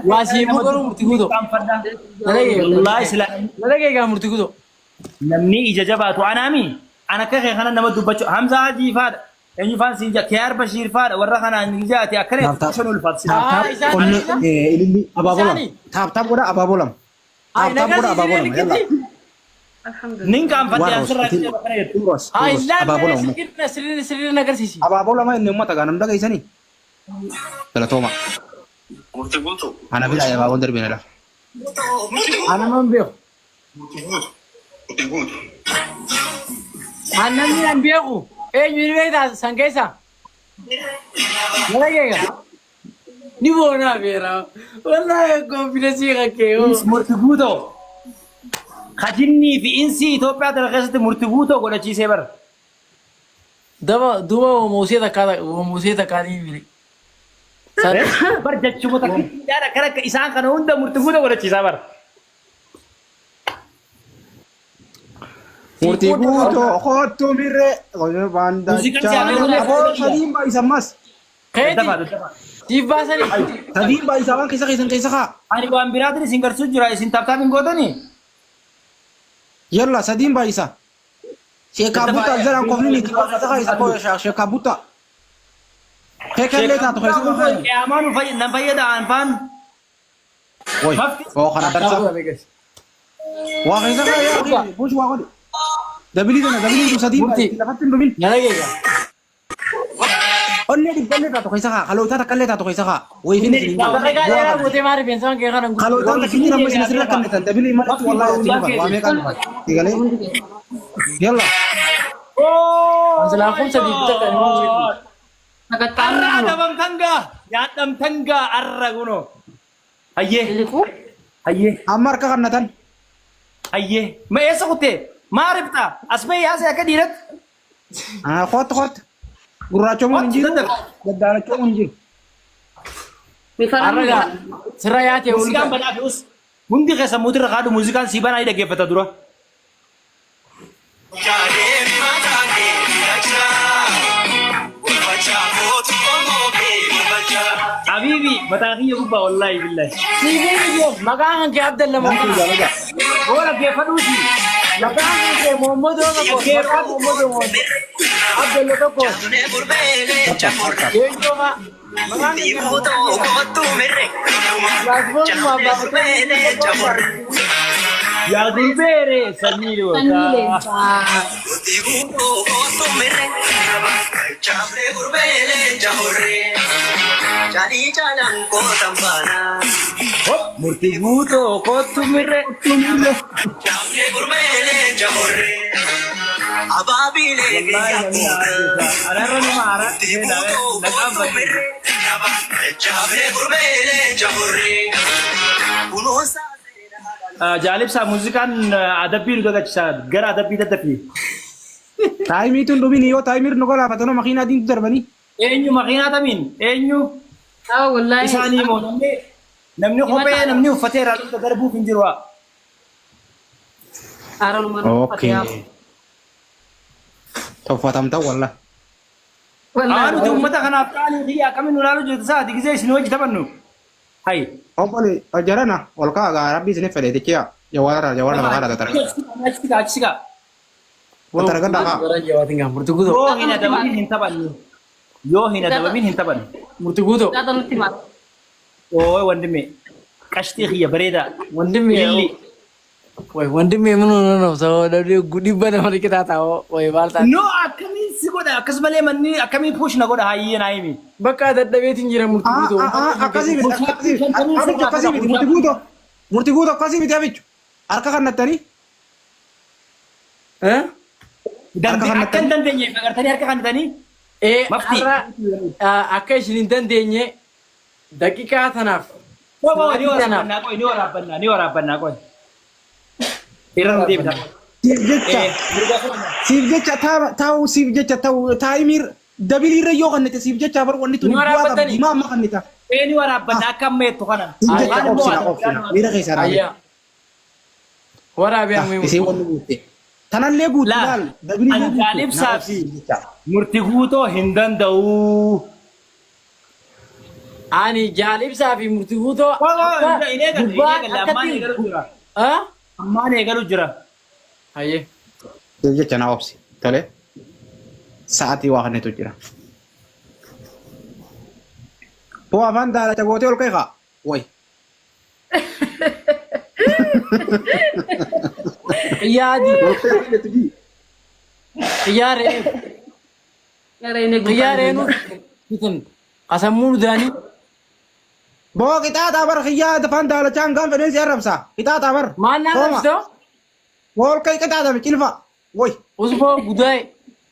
[SPEAKER 4] Waasii mukaruu murtii guutuu.
[SPEAKER 1] wallahi sila
[SPEAKER 4] Nalagee egaa murtii guutuu.
[SPEAKER 1] namni ija jabaatu anaami ana kake kana nama dubbachu hamza haji faada enyu fan sinja kiyar bashir faada warra kana ngijaati akare shonul fatsina
[SPEAKER 3] Qonni ililli abaabolam. Taap godha abaabolam. Taap godha abaabolam. Yalla.
[SPEAKER 1] ninka am fatte
[SPEAKER 3] Warros.
[SPEAKER 1] asirra akare
[SPEAKER 3] Turos.
[SPEAKER 4] Haa
[SPEAKER 3] Abaabolam.
[SPEAKER 4] illaan sirriin agarsiisi.
[SPEAKER 3] Abaabolama inni uummata gaanam dhageessanii. Galatooma. Ana bira abaaboon darbinadha.
[SPEAKER 4] Ana man beeku. Annanni an beeku. Eenyu ni beektaa san keessa? Nalagee egaa. Ni boonaa beera. Wallahi konfiidensii qaqqee.
[SPEAKER 1] murtiguuto khajinni fi insi Itoophiyaa tana keessatti murtiguuto godhachiisee bara
[SPEAKER 4] Duuba oomoosee takkaatii bire.
[SPEAKER 1] bar jechuma takkiidhaan akka isaan kana hunda murtiguuto godhachiisaa bara
[SPEAKER 3] Murtii guutuu kottu mirree. Aboo sadiin baay'isan mas.
[SPEAKER 4] Keeti siif baasanii.
[SPEAKER 3] Sadiin baay'isaa waan keessa kaa.
[SPEAKER 1] ani waan biraatiin isin garsiisu jira isin taphtaan hin gootanii
[SPEAKER 3] Yalla sadiin baay'isa. Sheekaa butaa jalaan kofni ni kibbata kaa isa koo sheekaa butaa. Keekallee taatu keessa koo fayyadu.
[SPEAKER 1] qiyaamaan nan fayyada anfaan
[SPEAKER 3] Woy. Oo kana darsa. Waa keessa kaa yaa buush waa godhe. Dabilii sadiin baay'isa lafatti hin dhumin.
[SPEAKER 4] Nalagee egaa.
[SPEAKER 3] Onne dhibballee taatu keessa kaa kalootaa takkaallee taatu keessa kaa. Woy finni isin
[SPEAKER 4] Bakka gaariidhaa gootee maal rifeensa waan kee kana guutuu.
[SPEAKER 3] kalootaan takkiin amma isin asirra kan bitan dabilii malatti wallaahi ati dhufa waa meeqaan dhufa. Egalee. Yalla.
[SPEAKER 4] Ansilaa kun sadii bitaa kan immoo
[SPEAKER 1] arra adabamtanga yaadamtanga arra guno hayyee
[SPEAKER 3] Amma harka kannatan.
[SPEAKER 1] hayyee ma eessa kuttee maarifta asbee yaase akka dhiiratti
[SPEAKER 3] Kootta. Gurraachomuun hin jiru. Daddaalachomuun hin jiru.
[SPEAKER 4] arragaa sirra yaatee
[SPEAKER 1] muuziqaan banaa fi hundi keessa muutirra kaadhu muuziqaan sii banaa dhaggeeffata dura. Habibi mataa kiyya gubbaa wallaahi billahi.
[SPEAKER 4] Siibee biyyoon maqaan kan kee Abdalla Mohammad.
[SPEAKER 1] Boola geeffadhuuti.
[SPEAKER 4] Maqaan kan kee Mohammad tokko. Maqaan Mohammad Mohammad. Abdalla tokko. Eenyu ma? Maqaan kan kee Laasfoon ma baafata.
[SPEAKER 1] Yaa gulbeere sanyii dhiyootaa. Murtii guutoo kootu mirre. Ararra nama ara. Jaalibsaa muuziqaan adabbii nu dagachiisa gara adabbii daddafi.
[SPEAKER 3] Taayimiituun dhumin yoo taayimiir nu golaafatanu makiinaa diimtu darbanii.
[SPEAKER 1] Eenyu makiinaa tamiin eenyu isaanii moo namni kophee namni uffatee irraa darbuuf hin jiru.
[SPEAKER 3] Toffatamta walla.
[SPEAKER 1] Nuti uummata kanaaf ta'anii fi akkamiin nu ilaaluu jirtu isaati gisee isin hojii taphannu. Hayi.
[SPEAKER 3] Obbole jarana ol kaagaa rabbii isiniif fedhe tichiya jawaara maqaa tatara.
[SPEAKER 1] Achi gaa.
[SPEAKER 3] Tatara ganda kaa.
[SPEAKER 4] Murtii guutuu.
[SPEAKER 1] Yoo hin adabamin hin taphannu. Yoo hin adabamin hin taphannu.
[SPEAKER 4] Murtii guutuu.
[SPEAKER 1] Oo wandime. Qashtii kiyya bareeda.
[SPEAKER 4] Wandimee. Way wandimee munu so dhibba nama dhiqitaa taa'oo way maal ta'a.
[SPEAKER 1] No akkamiin si godha akkasumallee manni akkamiin push na godha hayyee naa himi.
[SPEAKER 4] Bakka dadhabeetiin jira murtii guutuu.
[SPEAKER 3] Akkasii miti murtii guutuu akkasii miti abichu harka kannattanii.
[SPEAKER 1] Akka hin dandeenye agartanii harka kannattanii. Maftii.
[SPEAKER 4] Akka isin hin dandeenye daqiiqaa tanaaf.
[SPEAKER 1] Ni waraabbannaa qoy. Irra nu deebita.
[SPEAKER 3] Siif jecha taa'u siif jecha ta'u taayimiir dabiliirra yoo kannite siif jecha bar wanni tuni bu'aa qabdi maa amma kannita.
[SPEAKER 1] Eenyu waraabbanna akka ammeettu kana.
[SPEAKER 3] Jecha obsina. Miira keessaa raabee.
[SPEAKER 4] Ayyaa. Waraabee ammoo.
[SPEAKER 3] Iseen wanni guutte. Tanallee guutte laal.
[SPEAKER 1] Ani jaalibsaa fi murtii guutoo hin danda'u.
[SPEAKER 4] Ani jaalibsaa fi murtii guutoo.
[SPEAKER 1] Ammaan eegalu jira.
[SPEAKER 4] Ayyee.
[SPEAKER 3] Jecha naa obsi. Tole. Sa'aatii waa kanneetu jira. Boo afaan daalacha gootee ol ka'e kaa. Way.
[SPEAKER 4] Yaadi. Xiyyaaree. Xiyyaareenuu. Qasammuu daanii.
[SPEAKER 3] Boo qixaaxaa bar xiyyaa afaan daalachaan gaan fedheen si arrabsa. Qixaaxaa bar.
[SPEAKER 4] Maal naa arrabsitoo?
[SPEAKER 3] Boo ol ka'e qixaaxame cilfa. Way.
[SPEAKER 4] Usboo gudaa'e.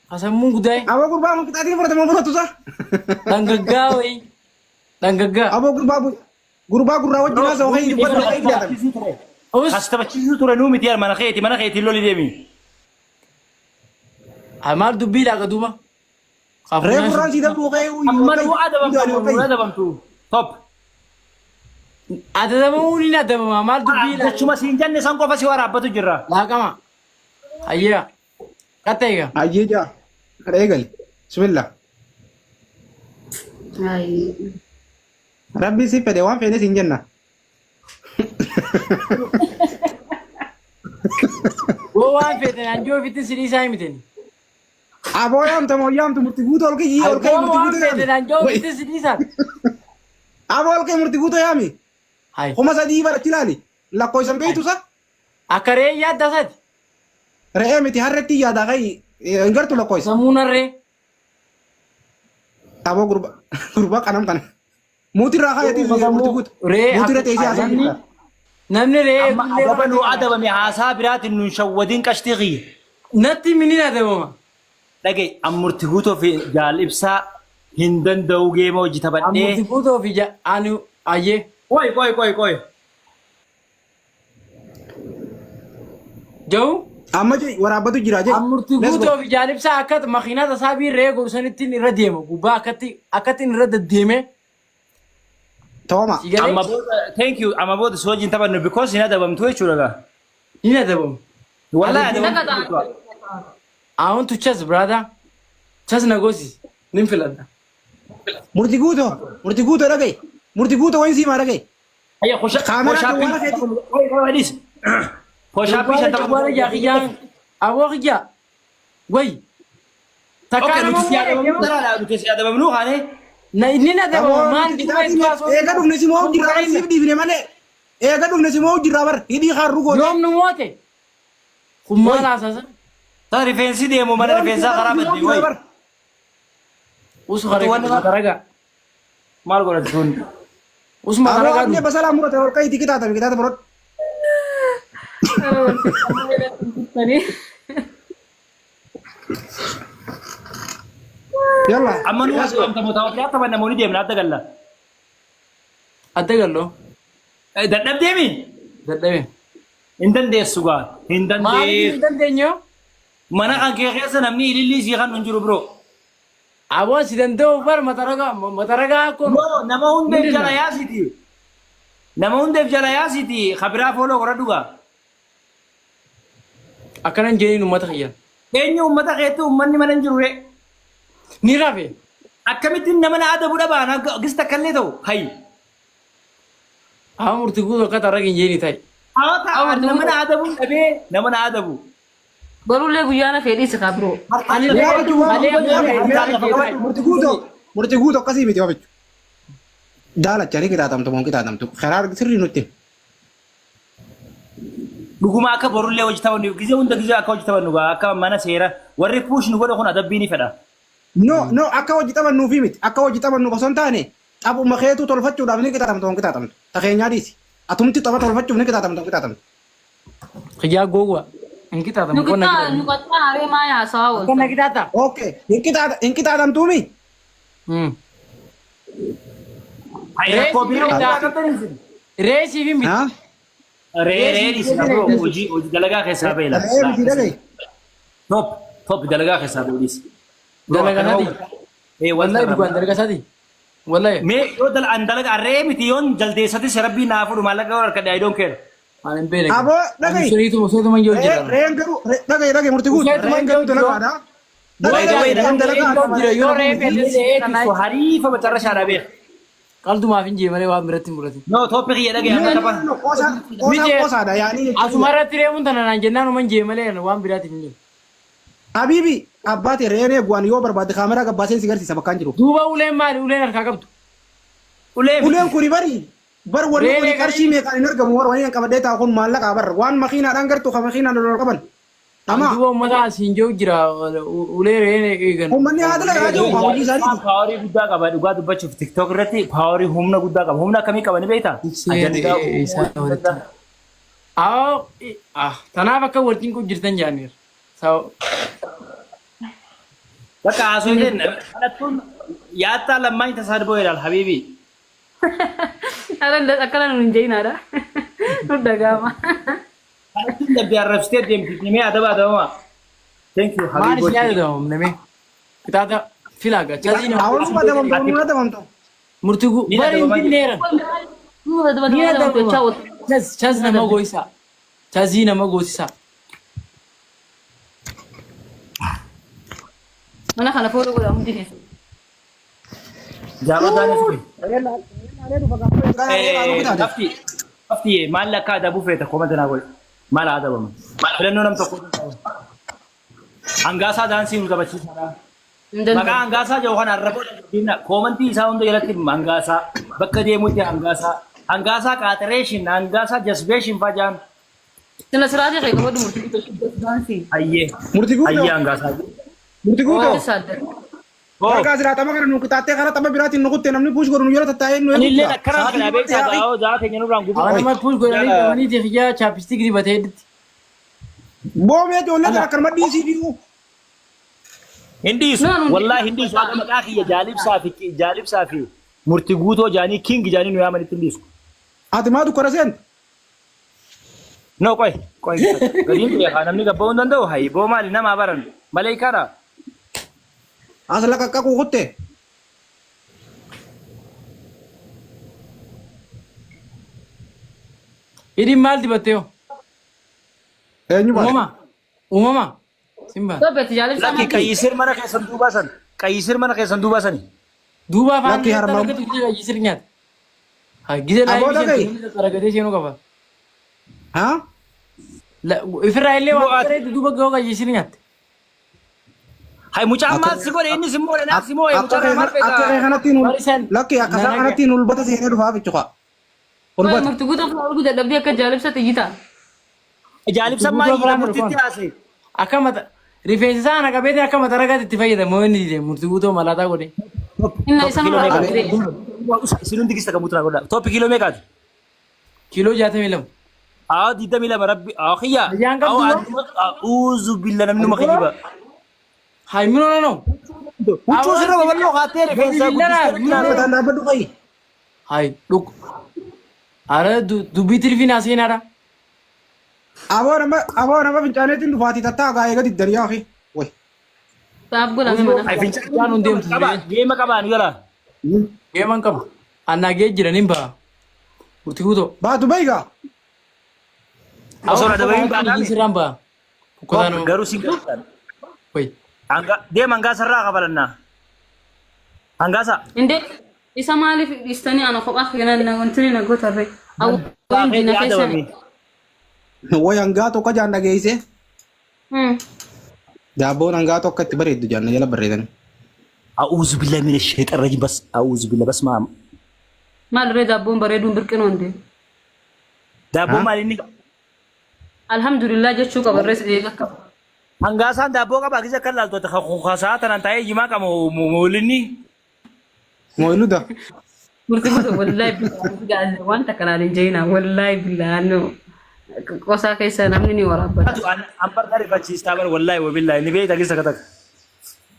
[SPEAKER 4] Qasammuu gudaa'e.
[SPEAKER 3] Aboo gurbaa mun qixaaxii fudhate mun fudhatu sa.
[SPEAKER 4] Dhangaggaa wayii. Dhangaggaa.
[SPEAKER 3] Aboo gurbaa gurraa wajjin haasa'u ka'e dubbata ka'e fudhatame.
[SPEAKER 1] As taphachiisuu ture nuu miti mana keetii loli deemi.
[SPEAKER 4] Maal dubbiidha qaduuma.
[SPEAKER 3] Reefu raan si dabduu ka'e.
[SPEAKER 1] Amma nuu adabamtu. Top.
[SPEAKER 4] Adabamuu ni adabama maal dubbiidha.
[SPEAKER 1] Jechuma siin jenne san qofa si waraabbatu jirra.
[SPEAKER 4] Laaqama. Ayyaa. Qaxxeega.
[SPEAKER 3] Ayyee jaa. Kada eegali. Bismillah. Rabbi si fedhe waan fedhe siin jenna.
[SPEAKER 4] Woo waan fedhe anjoo fitti sidii isaa himiteni.
[SPEAKER 3] Aboo yaamtu murtii guutuu ol ka'e ol ka'e murtii guutuu yaami.
[SPEAKER 4] Anjoo fitti sidii isaa.
[SPEAKER 3] Aboo ol ka'e murtii guutuu yaami.
[SPEAKER 4] Hai.
[SPEAKER 3] Kuma sadii baratti ilaali. Lakkoo isan beektu sa.
[SPEAKER 4] Akka re'ee yaadda isaati.
[SPEAKER 3] Re'ee miti harreetti yaadaa ka'e hin gartu lakkoo isa.
[SPEAKER 4] Sammuun harree.
[SPEAKER 3] Aboo gurbaa kanam kana. Muutii irraa kaayatii murtii guutuu. Muutii irra teessee haasa'u.
[SPEAKER 4] Namni re'ee.
[SPEAKER 1] Adaba nuu adabame haasaa biraatiin nuun shawwadiin qashtii qiyye.
[SPEAKER 4] Natti minin adabama.
[SPEAKER 1] Dhagee murtii guutoo fi jaalibsaa hin danda'u geema hojii taphadhee.
[SPEAKER 4] Murtii guutoo fi ani ayyee.
[SPEAKER 1] Qoy.
[SPEAKER 4] Jau.
[SPEAKER 3] Amma waraabbatu jira jee.
[SPEAKER 4] Murtii guutoo fi jaalibsaa akka makiinaa tasaa fi re'ee gorsanitti irra deema. Gubbaa akkatti irra deddeeme.
[SPEAKER 3] Tooma.
[SPEAKER 1] Thank you. Amma booda si wajjin taphannu because hin adabamtu jechuudha gaa.
[SPEAKER 4] Hin adabamu.
[SPEAKER 1] Wallahi adabamtu.
[SPEAKER 4] I want to chess, brother. Chess nagosi. Nin filadha.
[SPEAKER 3] Murtii guutoo dhagaye. Murtii guutoo wayin siimaa dhagaye.
[SPEAKER 1] Ayya Khoshaaphii shantama.
[SPEAKER 4] Wala jaaqiyaan. Aboo qiyyaa. Way.
[SPEAKER 1] Okay, nuti si adabamnu kaane.
[SPEAKER 4] Na inni adabamu maan dhibba
[SPEAKER 3] eega dhufne si moo jirraa bar siif dhiifne malee. Eega dhufne si moo jirraa bar hidhii harru goote.
[SPEAKER 4] Yoom nu moote. Kun maal haasasa?
[SPEAKER 1] Ta rifeensi deemu mana rifeensaa karaa baddi way.
[SPEAKER 4] Usu karaga.
[SPEAKER 1] Maal godhatu sun?
[SPEAKER 4] Usuma karaga.
[SPEAKER 3] Aboo basalaa murate ol ka'ii kitaata biroo. Yalla.
[SPEAKER 1] Amma nu asxaamta mutaawwati akka banna mooni deemna adda galla.
[SPEAKER 4] Adda galloo.
[SPEAKER 1] Dadhabdeemi?
[SPEAKER 4] Dadhabe.
[SPEAKER 1] Hin dandeessu gaa. Hin
[SPEAKER 4] Maaliif hin dandeenyu?
[SPEAKER 1] Mana kan kee keessa namni ilillii sii kan hin jiru biroo.
[SPEAKER 4] Aboo si danda'u bar mataragaa kun.
[SPEAKER 1] Nama hundeef jala yaasiti. Nama hundeef jala yaasiti. Kabiraa fooloo godhadhu gaa.
[SPEAKER 4] Akkanan jedhiin uummata kiyyan.
[SPEAKER 1] Eenyu uummata keetti uummanni mana hin jiru ree.
[SPEAKER 4] Ni rafe.
[SPEAKER 1] Akkamittiin nama na adabu dhabaan gista akkallee ta'u hayi.
[SPEAKER 4] Haa murtii guutuu akka tarraqin jedhini ta'i.
[SPEAKER 1] Nama na adabu dhabee nama na adabu.
[SPEAKER 2] Barullee guyyaana fedhii si kabiroo.
[SPEAKER 3] Murtii guutuu akkasii miti ofichu. Daalachanii qixaatamtu moo qixaatamtu karaa sirrii nutti.
[SPEAKER 1] Dhuguma akka borullee hojii taphannu gizee hunda gizee akka hojii taphannu akka mana seera warri puush nu godha kun adabbii ni fedha.
[SPEAKER 3] No akka hojii taphannuuf miti akka hojii taphannu osoo hin taane xaphuma keetu tolfachuudhaaf ni qixaatamtu. Takeenyaa dhiisi. Atumti tapha tolfachuuf ni qixaatamtu.
[SPEAKER 4] Kiyyaa goowwa. Hin qixaatamu.
[SPEAKER 2] Nuqataa haree maa yaasaa oolta.
[SPEAKER 4] Kana qixaata.
[SPEAKER 3] Okay. Hin qixaatamtuumi.
[SPEAKER 4] Reesii fi miti.
[SPEAKER 1] Reeri sinabro hojii dalagaa keessaa beela. Top dalagaa keessaa beelis.
[SPEAKER 4] Dalagaa sadi. Wallahi bukan dalagaa sadi. والله
[SPEAKER 1] مي يودل عندك الريم تيون جلدي ستي سربي نافر مالك اور كده I don't care.
[SPEAKER 4] أنا بيلك
[SPEAKER 3] Abo dhagay.
[SPEAKER 4] سوريتو مسويتو من يوجي
[SPEAKER 3] Reen garuu dhagay murtii guutuu. Reen garuu dalagaadha. Reen dalagaadha.
[SPEAKER 4] yoo reefee
[SPEAKER 1] Harifa betarra sharabe.
[SPEAKER 4] qaldu maaf hin jeemale waan biratti murati
[SPEAKER 1] No topic ya dage amma kaba.
[SPEAKER 3] Qosaadha yaani.
[SPEAKER 4] asuma irratti reemuun tana naan jennaan uman jeemale waan biraati hin jiru
[SPEAKER 3] Habibi abbaati reen eeguwaan yoo barbaade kaameraa gabbaasee si garsiisa bakkaan jiru.
[SPEAKER 4] duuba uleen maali uleen harkaa qabdu
[SPEAKER 3] Uleen kuni bari bar warri kuni qarshii meeqaan hin argamu warra waniin qabadee taa'u kun maallaqa bar waan makiinaadhaan gartuu kan makiinaan loloo qaban. Ama
[SPEAKER 4] duuba ummata asiin jiru jira ulee reen eegan
[SPEAKER 3] uummanni haa dalagaa jiru haa hojii isaanii.
[SPEAKER 1] Power guddaa qaba dhugaa dubbachuuf TikTok irratti power humna guddaa qaba. Humna akkamii qaba ni beektaa?
[SPEAKER 4] tanaaf akka wajjin kun jirtan jaaniir
[SPEAKER 1] Bakka haasofteen dhalattuun yaattaa lammaan tasaadiboo jedhaal habiibii.
[SPEAKER 2] Aran akkana nun jeynaadha. Nu dhagaama.
[SPEAKER 1] Dhalattuun dabbii arrabsitee deemti nimee adaba. Thank you
[SPEAKER 4] maal
[SPEAKER 1] habiiboo.
[SPEAKER 4] isin yaadatamu namee kitaata filaaga chazii nama
[SPEAKER 3] Hawaasuma dabamtu nu dabamtu.
[SPEAKER 4] murtigu bari hin dinneeran chaz nama goysa chazii nama goosisaa
[SPEAKER 2] Mana kana foto godha hundi keessa.
[SPEAKER 1] Jaabataan isuun. Hafti maal akka adabu feeta koomata naa godhe maal adabamu. Filannoo nam tokko. Hangaasaa daansii nu taphachiisaa. Maqaa hangaasaa jiru kan arraba koomantii isaa hunda jalatti hangaasaa bakka deemutti hangaasaa qaaxireeshin hangaasaa jasbeeshin fajaan.
[SPEAKER 2] Sina siraatii kee qabadu murtii daansii.
[SPEAKER 1] Ayyee.
[SPEAKER 3] Murtii guutuu.
[SPEAKER 1] Ayyee hangaasaa.
[SPEAKER 3] Murtii guutuu.
[SPEAKER 2] Saddeet.
[SPEAKER 3] Warga asiraatama kana nu kitaatee kana tapha biraatiin nu kutte namni puush godhu nu yeroo tattaa'ee nu
[SPEAKER 1] Ani illee akkanaan kana beeksaa gaa'oo ja'a keenya nurraan gubuun.
[SPEAKER 4] Awwan nama puul godhanii qabanii jefiyaa chaapistik dibatee hedduutti.
[SPEAKER 3] Boomee ijoollee kana akkanuma dhiisii dhiibu.
[SPEAKER 1] Hindiisu wallaahi hindiisu haga maqaa kiyya jaalibsaa fi murtii guutoo jaanii king jaanii nu yaamanitti hindiisu.
[SPEAKER 3] Ati maa dukkana seente?
[SPEAKER 1] No qoy gadiin beekaa namni gabba'uu hin danda'u hayi boo maali namaa baran malee ikaadha.
[SPEAKER 3] As laqaqqaquu kutte.
[SPEAKER 4] Hidhiin maal dibattee yoo?
[SPEAKER 3] Eenyu baate?
[SPEAKER 4] Uumama. Simba.
[SPEAKER 2] Sobeeti jaalibsaa
[SPEAKER 1] Lakki qayyisir mana keessan duubaa san qayyisir mana keessan duubaa sani.
[SPEAKER 4] Duuba afaan
[SPEAKER 3] Lakki harma-
[SPEAKER 4] argatu gidee qayyisir nyaata. Haa gidee
[SPEAKER 3] Aboo dhaga'i.
[SPEAKER 4] laayii argatee seenuu qaba.
[SPEAKER 3] Haa?
[SPEAKER 4] Ifirraa illee waan bareedu duuba gahoo qayyisir nyaata.
[SPEAKER 1] Hayi mucaan maal si godhe inni simmoo dha simmoo mucaan maal
[SPEAKER 3] Akka kee kanatti nu lakki akka isaa kanatti nu ulbata seenee dhufaaf jechuudha. Ulbata.
[SPEAKER 2] murtii guutuu fuula arguu dadhabbii akka jaalibsa xiyyitaa.
[SPEAKER 1] Jaalibsan maal jedha murtiitti haasa'e.
[SPEAKER 4] Akka mata rifeensa isaa ana qabeetiin akka mata ragaatti itti fayyadamu inni dide murtii guutuu malaataa godhe.
[SPEAKER 2] Inna isa nurraa qabdee.
[SPEAKER 1] Isin hundi gista kamutu naa godha. Tooppi kiiloo meeqaati?
[SPEAKER 4] Kiiloo 62.
[SPEAKER 1] Aa 22 rabbi aa khiyya.
[SPEAKER 4] Ayyaan qabdu
[SPEAKER 1] Uuzu billa namni maka jiba.
[SPEAKER 4] Hai minoo noo.
[SPEAKER 1] Huccuu sirra babal'oo kaatee rifeensa
[SPEAKER 3] Minaa bataan dhaabbadhu qayi.
[SPEAKER 4] Hai dhug. Ara dubbii tirfiin seenaadha.
[SPEAKER 3] Aboo nama fincaaneetiin dhufaatii tattaa gaa'ee gadi dariyaa fi. Way.
[SPEAKER 2] Saabbu lame mana.
[SPEAKER 1] Ay fincaan hundi deemtu. Geema qabaan gala.
[SPEAKER 4] Geeman qaba. Annaa gee jiraniin ba'a. Murtii guutoo.
[SPEAKER 3] Baatu bayigaa.
[SPEAKER 1] Osoo na dabayin baadhaan.
[SPEAKER 4] Sirraan ba'a. Kukkutaan
[SPEAKER 1] Garuu si gaafatan.
[SPEAKER 4] Way.
[SPEAKER 1] Deema hangaasa irraa qabalannaa. Hangaasa.
[SPEAKER 2] Inde isa maaliif dhiistanii ana kophaa kennan wanti na gootarre. Awwaan diina keessanii.
[SPEAKER 3] Way hangaa tokko jaan dhageesse. Daabboon hangaa tokko itti bareeddu jaan jala barreedani.
[SPEAKER 1] A'uuzu billahi mina shayxan rajim bas a'uuzu billahi bas maam.
[SPEAKER 2] Maal irree daabboon bareeduun birqinoo hinde.
[SPEAKER 1] Daabboo maal inni?
[SPEAKER 2] Alhamdulillah jechuu qabarrees eega qaba.
[SPEAKER 1] Hangaasaan daabboo qaba akkasii akka laaltota haasaa tanaan taa'ee jimaa qaba moolinni.
[SPEAKER 3] Mooyinu da.
[SPEAKER 2] Murtii guutuu wallaahi billahi wanta kanaan hin jeenaa wallaahi billahi qosaa keessa namni ni waraabbata.
[SPEAKER 1] An barta rifachiistaa bar wallaahi wabillahi ni beeyta keessa katak.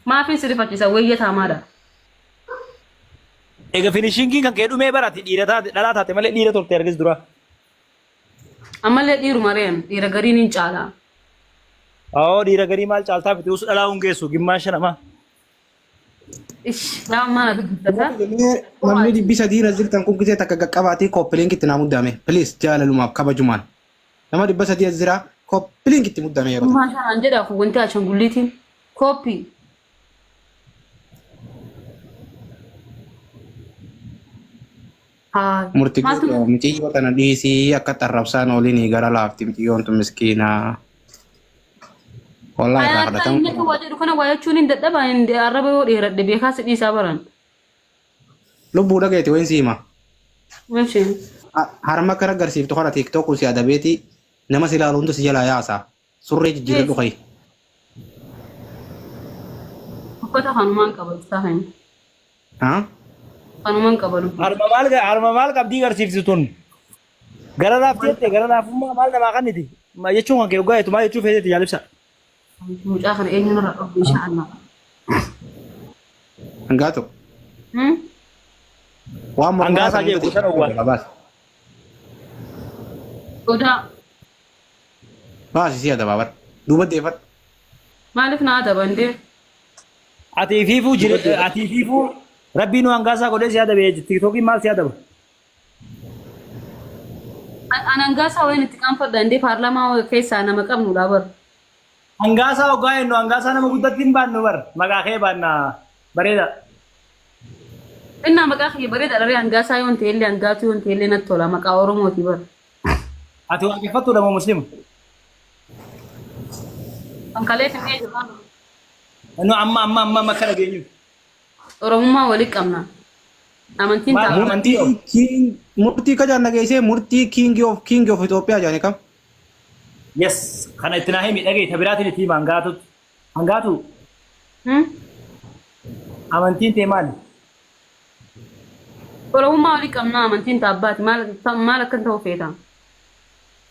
[SPEAKER 2] Maafiin si rifachiisa wayyataa maadha.
[SPEAKER 1] Egaa finishingiin kan kee dhumee baraati dhiira taate dhalaa taate malee dhiira turte argis dura.
[SPEAKER 2] Ammallee dhiiruma re'een dhiira gariin hin caalaa.
[SPEAKER 1] Oo dhiira garii maal caaltaa fite usu dhalaa hungeessu gimmaasha namaa.
[SPEAKER 2] إيش لا ما أنا بقول
[SPEAKER 3] namni dibbi sadii irra jirtan kun gisee takka qaqqabaatee koppiliin itti naa muddame please jaalalumaaf kabajumaan nama dhibba sadii as jira koppiliin itti muddame yeroo
[SPEAKER 2] ما شاء الله جدا أخو وأنت عشان قلتين كوبي هاي
[SPEAKER 3] murtii
[SPEAKER 2] ما تقول
[SPEAKER 3] mitiyyoo kana dhiisii akka xarrabsaan oliin gara laafti mitiyyoon tun miskiinaa wallahi irraa
[SPEAKER 2] أنا
[SPEAKER 3] kadhatamu
[SPEAKER 2] إنك واجد كنا واجد شو نندب دبا إن الربع ودير دبي خاص دي سابران
[SPEAKER 3] lubbuu dhageeti wayin siima
[SPEAKER 2] ماشي
[SPEAKER 3] harma kara garsiiftu kana tiiktookuu si adabeeti nama si ilaalu hundu si jalaa yaasa surree jijjiirradhu qayi
[SPEAKER 2] كنت خانمان قبل ساهن
[SPEAKER 3] haa
[SPEAKER 2] خانمان قبل
[SPEAKER 1] harma maal qabdii garsiiftu tun gara laaftee gara laafummaa maal namaa kanniti ma jechuun kan kee dhugaa maal jechuu feeteeti jaalibsa
[SPEAKER 2] مش آخر إيه نرى ربي إن شاء الله
[SPEAKER 3] hangaatu waan
[SPEAKER 1] Hangaasaa jee kuusan owwaa.
[SPEAKER 2] ودا
[SPEAKER 3] baasi si adabaabar duuba deefadhu
[SPEAKER 2] مالك نادا بندي
[SPEAKER 1] ati fiifuu rabbiin nu hangaasaa godhee si adabe tiktookiin maal si adaba
[SPEAKER 2] أنا نقاسا وين تكان فدان بارلما كيسا أنا مقام نلابر
[SPEAKER 1] hangaasaa hoggaa hennu hangaasaa nama guddatti hin baannu bar maqaa kee baanna bareeda
[SPEAKER 2] إننا مقام خي بريد أرى نقاسا يون تيلي نقاتو يون تيلي نتولا مقام أورمو تبر
[SPEAKER 1] ati waaqeffattuu nama musliima
[SPEAKER 2] أنكالي في ميجو
[SPEAKER 1] nu amma akka dhageenyu
[SPEAKER 2] أورمو وليك أمنا أمانتين
[SPEAKER 1] Maal-
[SPEAKER 2] تابر
[SPEAKER 1] Amantii
[SPEAKER 3] murtii kajaan dhageessee murtii king of Itoophiyaa jedhani kam
[SPEAKER 1] yes kana itti naa himi dhagee tabiraatiin itti hima hangaatu amantiin tee maali
[SPEAKER 2] أورمو وليك أمنا أمانتين تابات مالك كنت هو فيتا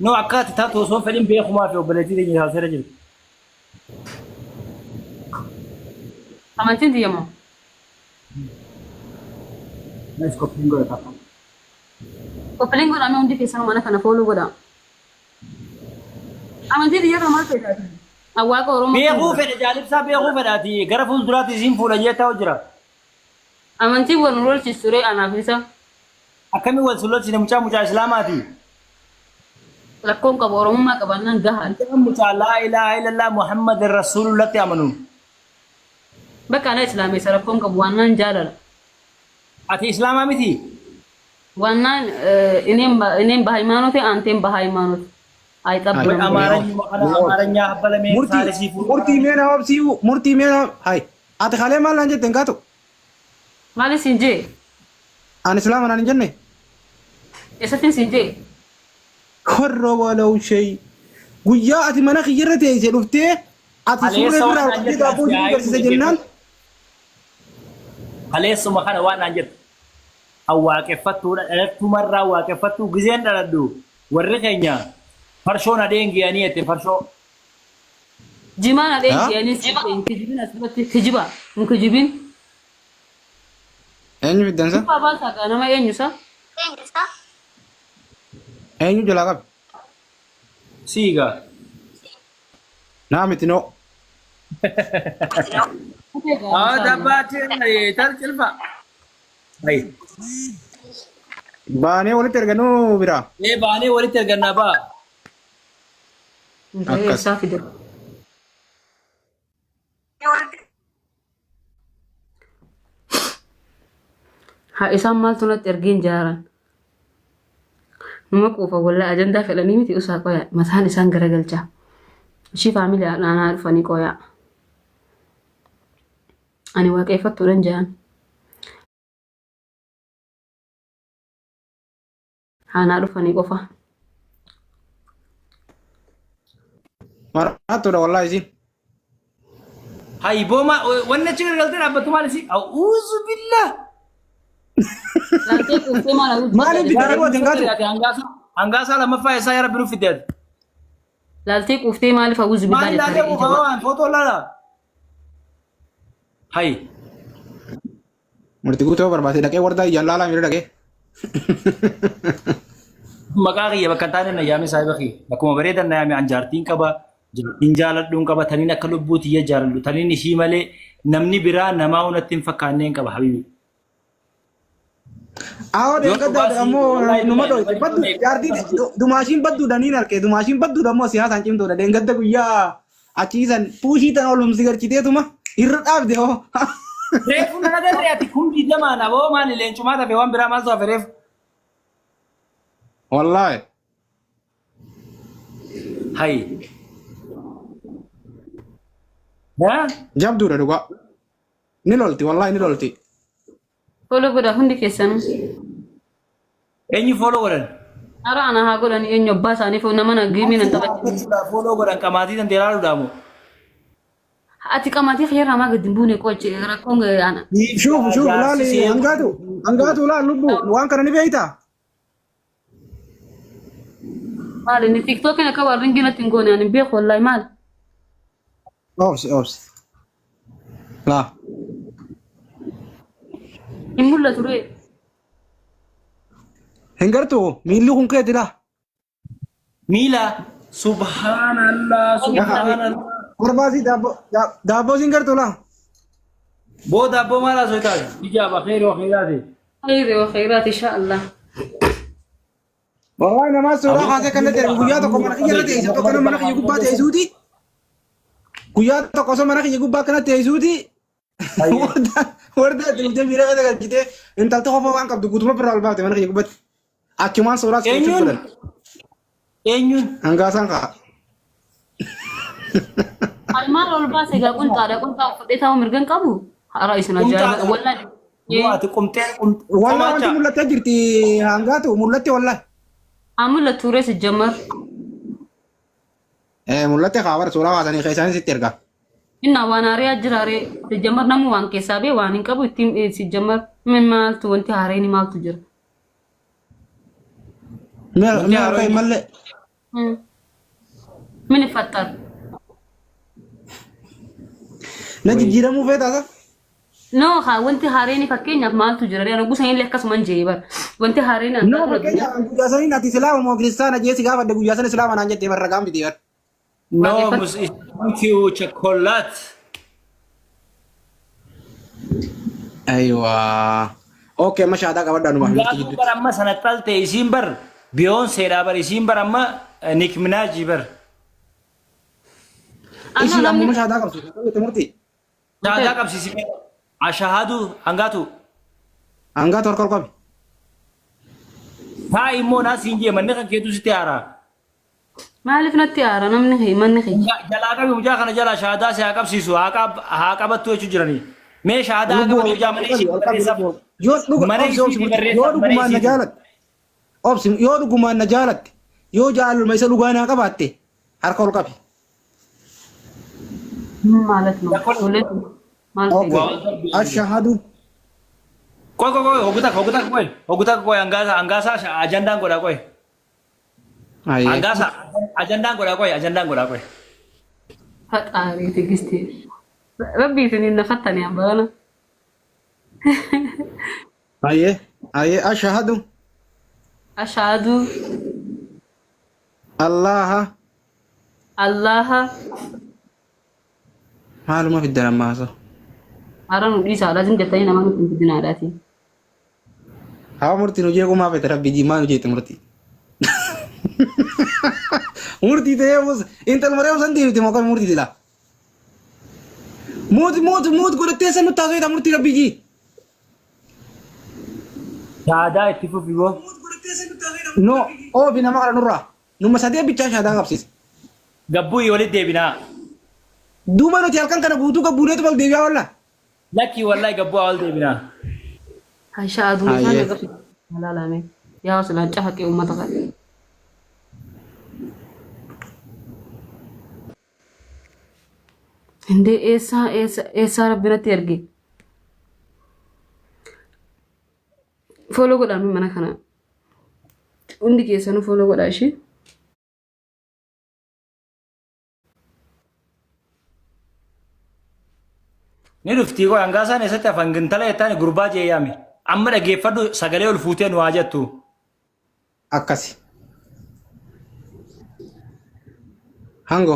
[SPEAKER 1] no akka ati taatu osoo fedhin beekumaa fi obboleettii teenya haaseera jiru
[SPEAKER 2] أمانتين تيمو
[SPEAKER 1] nice copying godha papa
[SPEAKER 2] وفلين قول أنا عندي في سنة وأنا كنا فولو قدا أمانتين تيجي ما فيتا أواك أورمو
[SPEAKER 1] beekuu fedhe jaalibsaa beekuu fedhaati gara fuulduraatti isiin fuula jettaa hojjira
[SPEAKER 2] أمانتين ونرول تشتري أنا فيسا
[SPEAKER 1] akkami wal sulolchine mucaa islaamaati
[SPEAKER 2] لكم كبورهم ما كبرنا جهل
[SPEAKER 1] mucaa laa ilaaha illallah muhammadin rasuulullatti amanu
[SPEAKER 2] بك أنا إسلامي سركم كبوانا جالل
[SPEAKER 1] ati islaamaa miti
[SPEAKER 2] وانا إنهم بهايمانوتي أنتم بهايمانوتي أي تبدو
[SPEAKER 1] amaaranyaa habbalamee saalesii
[SPEAKER 3] murtii meena hobsiiwu murtii meena hay ati kalee maal naan jetten gaatu
[SPEAKER 2] مالي سنجي
[SPEAKER 3] aan islaama naan hin jenne
[SPEAKER 2] إساتين سنجي
[SPEAKER 3] korro walaw shay guyyaa ati mana kiyyarra teessee dhuftee ati
[SPEAKER 1] Aleessa
[SPEAKER 3] suuraa
[SPEAKER 1] waan
[SPEAKER 3] biraa
[SPEAKER 1] naan
[SPEAKER 3] qabdee daaboo
[SPEAKER 1] jettu
[SPEAKER 3] jiru agarsiisa jennaan
[SPEAKER 1] kaleessuma kana waan naan jettu awwaaqeffattuudha dhalattumarraa waaqeffattuu gizeen dhaladhu warri keenya farshoon adeengiyanii jette farshoo
[SPEAKER 2] جيمان عليه يعني سنجي كجبين أسبتي كجبا مكجبين
[SPEAKER 3] eenyu fiddansa
[SPEAKER 2] بابا ساكا أنا ما ينجسا
[SPEAKER 3] eenyu jalaa qabe
[SPEAKER 1] siiga
[SPEAKER 3] naa miti noo
[SPEAKER 1] dabbaatiin tal cilfa
[SPEAKER 3] baanee walitti erganuu biraa
[SPEAKER 1] baanee walitti ergannaa ba'a
[SPEAKER 3] Akkas.
[SPEAKER 2] صافي ده ها إسام مال تونت إرجين جاران نما كوفا ولا أجندة فلاني متي أسا قويا مثلا إسان غرقل جا شي فاميلي أنا عارفاني قويا أنا واقفة تورن جان أنا عارفاني قوفا
[SPEAKER 3] maraattuudha wallaahi isiin
[SPEAKER 1] hay booma wanni achi gargaltee dhaabbattu maal isii a'uuzu billah
[SPEAKER 2] لا تقول في ما له
[SPEAKER 3] maaliif bitaa goote gaatu
[SPEAKER 1] hangaasaa lammaffaa isaa yaa rabbi nuuf fiddeet
[SPEAKER 2] لا تقول في ما له فوز
[SPEAKER 1] maal
[SPEAKER 2] بالله
[SPEAKER 1] ilaatee uumama footoo laala hay
[SPEAKER 3] murtii guutuu barbaade dhaqee wardaa iyyaan laalaa miira dhaqee
[SPEAKER 1] maqaa kiyya bakka hin taane na yaame saahiba kiyya bakkuma bareedan na yaame an jaartiin qaba jaartiin jaaladhuun qaba taniin akka lubbuuti iyya jaaladhu taniin ishii malee namni biraa namaa hunatti hin fakkaanneen qaba habibi.
[SPEAKER 3] Awwa deeggarda ammoo numa dhoyte baddu jaartii dumaashiin baddu daniin harkee dumaashiin baddu ammoo siyaasaan cimtuudha deeggarda guyyaa achiisan puushii tan olumsi garchiteetuma irra dhaabde hoo.
[SPEAKER 1] Reefu na nagarree ati kun diidamaan aboo maali leencumaa tafe waan biraa maaltu hafe reefu.
[SPEAKER 3] Wallaahi.
[SPEAKER 1] Hayi.
[SPEAKER 3] Jabduudha dhugaa. Ni lolti wallaahi ni lolti.
[SPEAKER 2] Follow godha hundi keessan.
[SPEAKER 1] Eenyu follow godhan?
[SPEAKER 2] Ara ana haa godhan eenyu abbaa isaanii fo nama nagimi nan taphachi.
[SPEAKER 1] Follow godhan qamaatii tan deeraa dhudhaamu.
[SPEAKER 2] Ati qamaatii fayyara maa gadi buune qochi rakkoon ana.
[SPEAKER 3] Shuuf laali hangaatu laal lubbu waan kana ni beeyta.
[SPEAKER 2] Maali ni TikTok ina ka warrin gina tingoone ani beek wallahi maal.
[SPEAKER 3] Obs. La.
[SPEAKER 2] Imulla ture.
[SPEAKER 3] Hengartu miilli kun keetila.
[SPEAKER 1] Mila subhanallah.
[SPEAKER 3] Barbaasi daaboo singartu la.
[SPEAKER 1] Boo daaboo maala soitaati? Ijaaba khayri wa khayraati.
[SPEAKER 2] Khayri wa khayraati insha Allah.
[SPEAKER 3] Wallahi nama suuraa haasee kan ta'e guyyaa tokko mana kiyya irratti eessa tokko mana kiyya gubbaa teessuuti. Guyyaa tokko osoo mana kiyya gubbaa kana teessuuti. Warda deemtee biira kana galchitee intalti qofa waan qabdu guutuma biraa ol baafte mana kiyya gubbaatti. Achumaan suuraa siifachuu godhan.
[SPEAKER 1] Eenyuun?
[SPEAKER 3] Hangaasaan ka'a.
[SPEAKER 2] Almaan ol baase gaa qunxaadha qunxaa uffadhee taa'u mirgan qabu. Haaraa isin ajaa'iba wallahi.
[SPEAKER 1] Waati qumtee
[SPEAKER 3] Wallahi wanti mul'attee jirti hangaatu mul'atte wallahi.
[SPEAKER 2] Amulla ture sijjammar.
[SPEAKER 3] Mul'atte kaawara suuraa haasanii keessaan sitti erga.
[SPEAKER 2] Inna waan aaree ajjiraaree sijjammar namu waan keessaa bee waan hin qabu ittiin sijjammar maaltu wanti haaree ni maaltu jira.
[SPEAKER 3] Mi'a harka mallee.
[SPEAKER 2] Mini fattar.
[SPEAKER 3] Na jijjiiramuu feetaasa?
[SPEAKER 2] No, wanti haaree ni fakkeenyaaf maaltu jira. Reena gusa hin akkasumaan jee bar. Wanti haaree na.
[SPEAKER 3] No, fakkeenyaaf guyyaa sanii ati islaama moo kiristaana jeesi gaafa adda guyyaa sana islaama naan jettee barra gaambiti bar.
[SPEAKER 1] No, thank you, chocolate.
[SPEAKER 3] Aywa. Okay, amma shaadaa qabadhaa numa.
[SPEAKER 1] Yaadu bar amma sana talte isiin bar Beyonceedha bar isiin bar amma Nicki Minaj bar.
[SPEAKER 3] Isin amma shaadaa qabsiisu. Murtii.
[SPEAKER 1] Shaadaa qabsiisime. Ashahadu hangaatu.
[SPEAKER 3] Hangaatu harka ol qabi.
[SPEAKER 1] Haa immoo naa siin jee manni kan keetu sitti haaraa.
[SPEAKER 2] Maaliif natti haara namni kee manni kee.
[SPEAKER 1] Jalaa qabi mujaa kana jala shaadaa si haa qabsiisu haa qabattu jechuu jiranii. Mee shaadaa qabi mujaa mana ishii barreessaaf.
[SPEAKER 3] Yoo dhugumaan na jaalatte. Obsi yoo dhugumaan na jaalatte. Yoo jaaluma isa dhugaa naa qabaatte harka ol qabi.
[SPEAKER 2] Maalat no.
[SPEAKER 3] Ashahadu.
[SPEAKER 1] Koi hogutak koi angasa ajandaan godha koi. Angasa ajandaan godha koi.
[SPEAKER 2] Haxaarii tigistii. Rabbi isin na fattani ambaana.
[SPEAKER 3] Aye ashahadu.
[SPEAKER 2] Ashhadu
[SPEAKER 3] Allah. Maaluma fiddan ammaasa.
[SPEAKER 2] Haaraan dhiisaa lazim jettanii nama nuti hin fidinaadhaati.
[SPEAKER 3] Hawa murtiin hojii eegumaa feete rabbi jimaa hojii itti murtii. Murtii ta'ee bus intal maree san deemte moo kan murtii dila. Moot godhattee san nutti haasoo murtii rabbi jii.
[SPEAKER 1] Shaadaa itti fufi boo.
[SPEAKER 3] No oofi nama kana nurraa. Numa sadee bichaa shaadaa qabsiise.
[SPEAKER 1] Gabbuu walitti deebinaa.
[SPEAKER 3] Duuba nuti halkan kana guutuu gabbuuneetu wal deebi'aa walla.
[SPEAKER 1] Lakki wallahi gabbuu wal deebinaa.
[SPEAKER 2] Haisha aduu isaan eegafi. Malaalame. Yaa wasilaan cafaqee uummata kana. Indee eessaa rabbinatti erge. Follow godhaan mana kana. Hundi keessanuu follow godhaa ishee.
[SPEAKER 1] Ni dhuftii koo hangaasaan eessatti afaan gintala jettaan gurbaa jee yaame. Amma dhageeffadhu sagalee ol fuutee nu haa jettu.
[SPEAKER 3] Akkasi. Hango.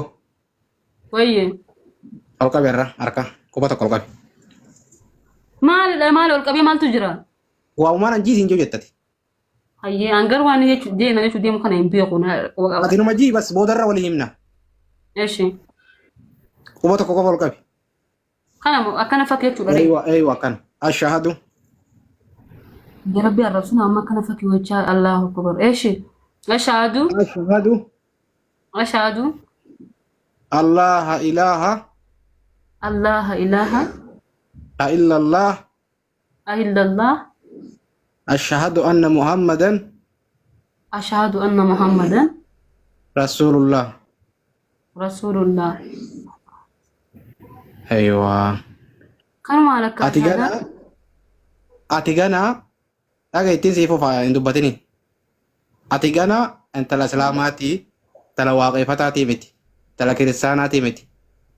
[SPEAKER 2] Wayyee.
[SPEAKER 3] Ol qabeerra harka. Quba tokko qabi.
[SPEAKER 2] Maal ol qabee maaltu jira?
[SPEAKER 3] Waamumaan anjiisiin jiru jettati.
[SPEAKER 2] Hayyee angar waan jechuun deemu kana hin beeku na quba qaba.
[SPEAKER 3] Ati numa jii bas boodarra walii himna.
[SPEAKER 2] Eeshi.
[SPEAKER 3] Quba tokko qofa ol qabi.
[SPEAKER 2] Kana akkana fakkii jechuudha.
[SPEAKER 3] Eeywa akkana. Ashahadu.
[SPEAKER 2] Rabbi arrabsuna amma akkana fakkii wachaa Allahu akbar. Eeshi. Ashhadu. Ashhadu.
[SPEAKER 3] Allah ilaha.
[SPEAKER 2] Allah ilaha.
[SPEAKER 3] Illallah.
[SPEAKER 2] Illallah.
[SPEAKER 3] أشهد أن محمدا
[SPEAKER 2] أشهد أن محمدا
[SPEAKER 3] رسول الله.
[SPEAKER 2] رسول الله.
[SPEAKER 3] أيوة.
[SPEAKER 2] كم مالك؟
[SPEAKER 3] أتيجانا أجا يتنسي فوفا إندوباتني. أتيجانا أنت لا سلاماتي تلا واقفتاتي متي تلا كريستاناتي متي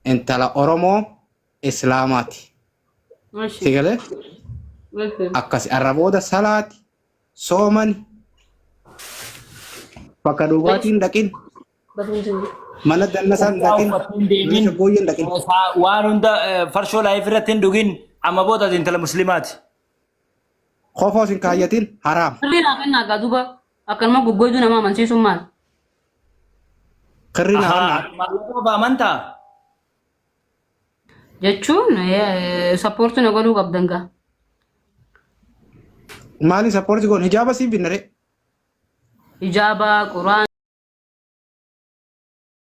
[SPEAKER 3] أنت لا أورمو إسلاماتي.
[SPEAKER 2] ماشي.
[SPEAKER 3] سيجله؟ Akkas arrabooda salaati soomani bakka dhugaatiin dhaqin mana dannasaan dhaqin meesha booyyeen dhaqin
[SPEAKER 1] waan hunda farshoo laayif irratti hin dhugin amma booda intala muslimaati.
[SPEAKER 3] Qofoo sin kaayyatin haraam.
[SPEAKER 2] Kirrii naa kennaa gaa duuba akkanuma goggoyduu nama amansiisuun maal?
[SPEAKER 3] Kirrii naa
[SPEAKER 1] Maallaqa amantaa
[SPEAKER 2] jechuun sappoortii na godhuu qabdan gaa.
[SPEAKER 3] maali sappoortii goon hijaaba siin binnare.
[SPEAKER 2] Hijaaba, Quraan.